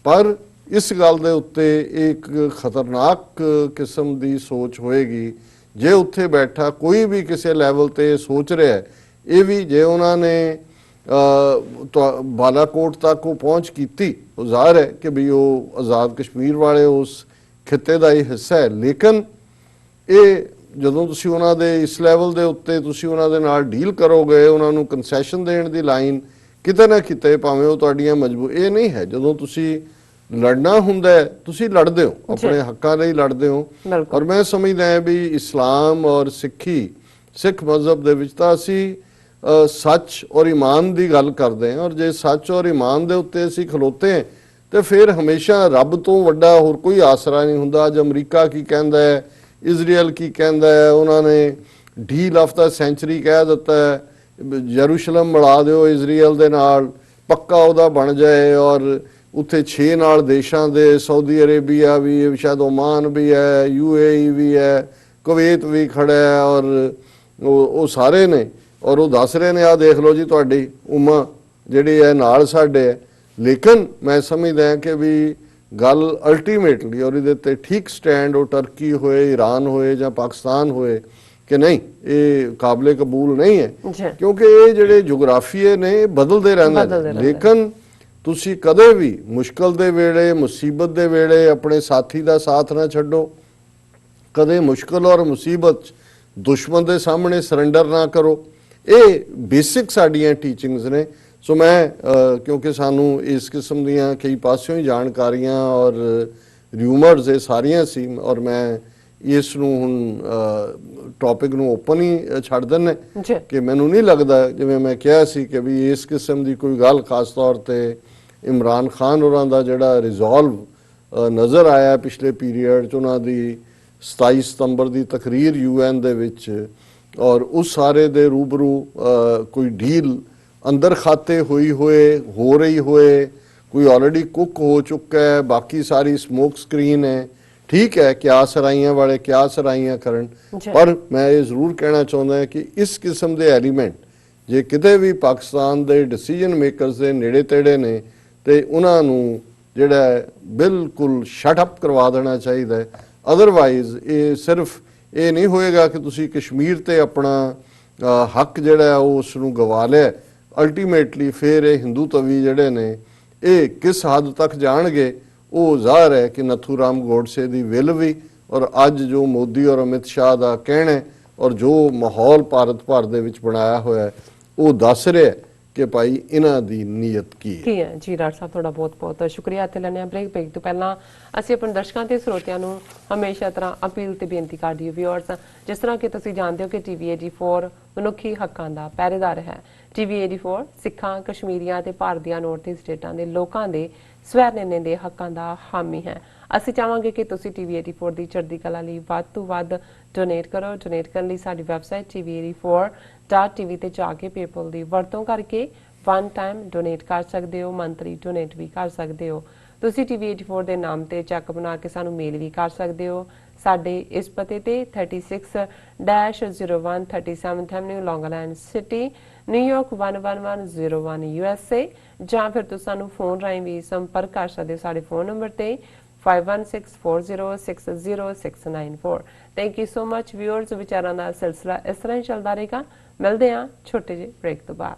ਪਰ ਇਸ ਗੱਲ ਦੇ ਉੱਤੇ ਇੱਕ ਖਤਰਨਾਕ ਕਿਸਮ ਦੀ ਸੋਚ ਹੋਏਗੀ ਜੇ ਉੱਥੇ ਬੈਠਾ ਕੋਈ ਵੀ ਕਿਸੇ ਲੈਵਲ ਤੇ ਸੋਚ ਰਿਹਾ ਇਹ ਵੀ, ਜੇ ਉਹਨਾਂ ਨੇ ਬਾਲਾਕੋਟ ਤੱਕ ਉਹ ਪਹੁੰਚ ਕੀਤੀ, ਉਹ ਜ਼ਾਹਰ ਹੈ ਕਿ ਵੀ ਉਹ ਆਜ਼ਾਦ ਕਸ਼ਮੀਰ ਵਾਲੇ ਉਸ ਖਿੱਤੇ ਦਾ ਹੀ ਹਿੱਸਾ ਹੈ। ਲੇਕਿਨ ਇਹ ਜਦੋਂ ਤੁਸੀਂ ਉਹਨਾਂ ਦੇ ਇਸ ਲੈਵਲ ਦੇ ਉੱਤੇ ਤੁਸੀਂ ਉਹਨਾਂ ਦੇ ਨਾਲ ਡੀਲ ਕਰੋਗੇ, ਉਹਨਾਂ ਨੂੰ ਕੰਸੈਸ਼ਨ ਦੇਣ ਦੀ ਲਾਈਨ ਕਿਤੇ ਨਾ ਕਿਤੇ, ਭਾਵੇਂ ਉਹ ਤੁਹਾਡੀਆਂ ਇਹ ਨਹੀਂ ਹੈ, ਜਦੋਂ ਤੁਸੀਂ ਲੜਨਾ ਹੁੰਦਾ ਹੈ ਤੁਸੀਂ ਲੜਦੇ ਹੋ, ਆਪਣੇ ਹੱਕਾਂ ਲਈ ਲੜਦੇ ਹੋ। ਔਰ ਮੈਂ ਸਮਝਦਾ ਹਾਂ ਵੀ ਇਸਲਾਮ ਔਰ ਸਿੱਖ ਮਜ਼ਹਬ ਦੇ ਵਿੱਚ ਤਾਂ ਅਸੀਂ ਸੱਚ ਔਰ ਈਮਾਨ ਦੀ ਗੱਲ ਕਰਦੇ ਹਾਂ, ਔਰ ਜੇ ਸੱਚ ਔਰ ਈਮਾਨ ਦੇ ਉੱਤੇ ਅਸੀਂ ਖਲੋਤੇ ਹਾਂ ਤੇ ਫਿਰ ਹਮੇਸ਼ਾ ਰੱਬ ਤੋਂ ਵੱਡਾ ਹੋਰ ਕੋਈ ਆਸਰਾ ਨਹੀਂ ਹੁੰਦਾ। ਅੱਜ ਅਮਰੀਕਾ ਕੀ ਕਹਿੰਦਾ ਹੈ, ਇਜ਼ਰਾਈਲ ਕੀ ਕਹਿੰਦਾ ਹੈ, ਉਹਨਾਂ ਨੇ ਡੀਲ ਆਫ ਦਾ ਸੈਂਚਰੀ ਕਹਿ ਦਿੱਤਾ ਹੈ, ਯਰੂਸ਼ਲਮ ਮਿਲਾ ਦਿਓ ਇਜ਼ਰਾਈਲ ਦੇ ਨਾਲ, ਪੱਕਾ ਉਹਦਾ ਬਣ ਜਾਏ। ਔਰ ਉੱਥੇ 6 ਨਾਲ ਦੇਸ਼ਾਂ ਦੇ, ਸਾਊਦੀ ਅਰੇਬੀਆ ਵੀ, ਸ਼ਾਇਦ ਓਮਾਨ ਵੀ ਹੈ, UAE ਵੀ ਹੈ, ਕੁਵੈਤ ਵੀ ਖੜਾ ਹੈ, ਔਰ ਉਹ ਸਾਰੇ ਨੇ। ਔਰ ਉਹ ਦੱਸ ਰਹੇ ਨੇ, ਆਹ ਦੇਖ ਲਓ ਜੀ ਤੁਹਾਡੀ ਉਮਾ ਜਿਹੜੀ ਹੈ ਨਾਲ ਸਾਡੇ ਹੈ। ਲੇਕਿਨ ਮੈਂ ਸਮਝਦਾ ਕਿ ਵੀ ਗੱਲ ਅਲਟੀਮੇਟਲੀ ਔਰ ਇਹਦੇ ਤੇ ਠੀਕ ਸਟੈਂਡ ਉਹ ਟਰਕੀ ਹੋਏ, ਈਰਾਨ ਹੋਏ ਜਾਂ ਪਾਕਿਸਤਾਨ ਹੋਏ ਕਿ ਨਹੀਂ, ਇਹ ਕਾਬਲੇ ਕਬੂਲ ਨਹੀਂ ਹੈ, ਕਿਉਂਕਿ ਇਹ ਜਿਹੜੇ ਜੁਗਰਾਫੀਏ ਨੇ ਬਦਲਦੇ ਰਹਿੰਦੇ ਨੇ। ਲੇਕਿਨ ਤੁਸੀਂ ਕਦੇ ਵੀ ਮੁਸ਼ਕਲ ਦੇ ਵੇਲੇ, ਮੁਸੀਬਤ ਦੇ ਵੇਲੇ ਆਪਣੇ ਸਾਥੀ ਦਾ ਸਾਥ ਨਾ ਛੱਡੋ। ਕਦੇ ਮੁਸ਼ਕਲ ਔਰ ਮੁਸੀਬਤ 'ਚ ਦੁਸ਼ਮਣ ਦੇ ਸਾਹਮਣੇ ਸਰੈਂਡਰ ਨਾ ਕਰੋ। ਇਹ ਬੇਸਿਕ ਸਾਡੀਆਂ ਟੀਚਿੰਗਸ ਨੇ। ਸੋ ਮੈਂ ਕਿਉਂਕਿ ਸਾਨੂੰ ਇਸ ਕਿਸਮ ਦੀਆਂ ਕਈ ਪਾਸਿਓਂ ਹੀ ਜਾਣਕਾਰੀਆਂ ਔਰ ਰਿਊਮਰਸ ਇਹ ਸਾਰੀਆਂ ਸੀ, ਔਰ ਮੈਂ ਇਸ ਨੂੰ ਹੁਣ ਟੌਪਿਕ ਨੂੰ ਓਪਨ ਹੀ ਛੱਡ ਦਿੰਨੇ ਕਿ ਮੈਨੂੰ ਨਹੀਂ ਲੱਗਦਾ, ਜਿਵੇਂ ਮੈਂ ਕਿਹਾ ਸੀ ਕਿ ਵੀ ਇਸ ਕਿਸਮ ਦੀ ਕੋਈ ਗੱਲ ਖਾਸ ਤੌਰ ਤੇ ਇਮਰਾਨ ਖਾਨ ਹੋਰਾਂ ਦਾ ਜਿਹੜਾ ਰਿਜ਼ੋਲਵ ਨਜ਼ਰ ਆਇਆ ਪਿਛਲੇ ਪੀਰੀਅਡ 'ਚ, ਉਹਨਾਂ ਦੀ 27 ਸਤੰਬਰ ਦੀ ਤਕਰੀਰ UN ਦੇ ਵਿੱਚ, ਔਰ ਉਸ ਸਾਰੇ ਦੇ ਰੂਬਰੂ ਕੋਈ ਡੀਲ ਅੰਦਰ ਖਾਤੇ ਹੋਈ ਹੋਏ, ਹੋ ਰਹੀ ਹੋਏ, ਕੋਈ ਆਲਰੇਡੀ ਕੁੱਕ ਹੋ ਚੁੱਕਾ ਹੈ, ਬਾਕੀ ਸਾਰੀ ਸਮੋਕ ਸਕਰੀਨ ਹੈ। ਠੀਕ ਹੈ, ਕਿਆ ਸਰਾਈਆਂ ਵਾਲੇ ਕਿਆ ਸਰਾਈਆਂ ਕਰਨ, ਪਰ ਮੈਂ ਇਹ ਜ਼ਰੂਰ ਕਹਿਣਾ ਚਾਹੁੰਦਾ ਕਿ ਇਸ ਕਿਸਮ ਦੇ ਐਲੀਮੈਂਟ ਜੇ ਕਿਤੇ ਵੀ ਪਾਕਿਸਤਾਨ ਦੇ ਡਿਸੀਜਨ ਮੇਕਰਸ ਦੇ ਨੇੜੇ ਤੇੜੇ ਨੇ ਤੇ ਉਹਨਾਂ ਨੂੰ ਜਿਹੜਾ ਬਿਲਕੁਲ ਸ਼ਟ ਅਪ ਕਰਵਾ ਦੇਣਾ ਚਾਹੀਦਾ ਹੈ। ਅਦਰਵਾਈਜ਼ ਇਹ ਸਿਰਫ ਇਹ ਨਹੀਂ ਹੋਏਗਾ ਕਿ ਤੁਸੀਂ ਕਸ਼ਮੀਰ ਤੇ ਆਪਣਾ ਹੱਕ ਜਿਹੜਾ ਉਹ ਉਸ ਨੂੰ ਗਵਾ ਲਿਆ। ਅਲਟੀਮੇਟਲੀ ਫਿਰ ਇਹ ਹਿੰਦੂ ਤਵੀ ਜਿਹੜੇ ਨੇ ਇਹ ਕਿਸ ਹੱਦ ਤੱਕ ਜਾਣਗੇ, ਉਹ ਜ਼ਾਹਰ ਹੈ ਕਿ ਨਥੂਰਾਮ ਗੋਡਸੇ ਦੀ ਵਿਲ ਵੀ, ਔਰ ਅੱਜ ਜੋ ਮੋਦੀ ਔਰ ਅਮਿਤ ਸ਼ਾਹ ਦਾ ਕਹਿਣਾ ਔਰ ਜੋ ਮਾਹੌਲ ਭਾਰਤ ਭਰ ਦੇ ਵਿੱਚ ਬਣਾਇਆ ਹੋਇਆ, ਉਹ ਦੱਸ ਰਿਹਾ ਕਿ ਭਾਈ ਇਹਨਾਂ ਦੀ ਨੀਅਤ ਕੀ ਹੈ। ਜੀ ਰਾਜ ਸਾਹਿਬ, ਤੁਹਾਡਾ ਬਹੁਤ ਬਹੁਤ ਸ਼ੁਕਰੀਆ। ਤੇ ਲੈਣੇ ਬ੍ਰੇਕ ਤੋਂ ਪਹਿਲਾਂ ਅਸੀਂ ਆਪਣੇ ਦਰਸ਼ਕਾਂ ਤੇ ਸਰੋਤਿਆਂ ਨੂੰ ਹਮੇਸ਼ਾ ਤਰ੍ਹਾਂ ਅਪੀਲ ਤੇ ਬੇਨਤੀ ਕਰਦੀ ਹਾਂ ਵਿਊਅਰਸ, ਜਿਸ ਤਰ੍ਹਾਂ ਕਿ ਤੁਸੀਂ ਜਾਣਦੇ ਹੋ ਕਿ TV84 ਮਨੁੱਖੀ ਹੱਕਾਂ ਦਾ ਪਹਿਰੇਦਾਰ ਹੈ। TV84 ਸਿੱਖਾਂ, ਕਸ਼ਮੀਰੀਆਂ ਤੇ ਭਾਰਤ ਦੀਆਂ ਨਾਰਥ ਈਸਟ ਸਟੇਟਾਂ ਦੇ ਲੋਕਾਂ ਦੇ ਸਵੈ ਨਿਰਣੇ ਦੇ ਹੱਕਾਂ ਦਾ ਹਾਮੀ ਹੈ। ਅਸੀਂ ਚਾਹਾਂਗੇ ਕਿ ਤੁਸੀਂ TV84 ਦੀ ਚੜ੍ਹਦੀ ਕਲਾ ਲਈ ਵੱਧ ਤੋਂ ਵੱਧ ਡੋਨੇਟ ਕਰੋ। ਡੋਨੇਟ ਕਰਨ ਲਈ ਸਾਡੀ ਵੈਬਸਾਈਟ TV84.tv ਤੇ ਜਾ ਕੇ PayPal ਦੀ ਵਰਤੋਂ ਕਰਕੇ ਵਨ ਟਾਈਮ ਡੋਨੇਟ ਕਰ ਸਕਦੇ ਹੋ, ਮੰਥਲੀ ਡੋਨੇਟ ਵੀ ਕਰ ਸਕਦੇ ਹੋ। ਤੁਸੀਂ TV84 ਦੇ ਨਾਮ ਤੇ ਚੈੱਕ ਬਣਾ ਕੇ ਸਾਨੂੰ ਮੇਲ ਵੀ ਕਰ ਸਕਦੇ ਹੋ। ਸਾਡੇ ਇਸ ਪਤੇ ਤੇ 36-01 37th Avenue, Long Island City, New York 11101 USA, ਜਾਂ ਫਿਰ ਤੁਸੀਂ ਸਾਨੂੰ ਫੋਨ ਰਾਹੀਂ ਵੀ ਸੰਪਰਕ ਕਰ ਸਕਦੇ ਹੋ ਸਾਡੇ ਫੋਨ ਨੰਬਰ ਤੇ 5164060694। Thank you so much viewers. ਵਿਚਾਰਾਂ ਦਾ ਸਿਲਸਿਲਾ ਇਸ ਤਰ੍ਹਾਂ ਹੀ ਚੱਲਦਾ ਰਹੇਗਾ। ਮਿਲਦੇ ਹਾਂ ਛੋਟੇ ਜਿਹੇ ਬ੍ਰੇਕ ਤੋਂ ਬਾਅਦ।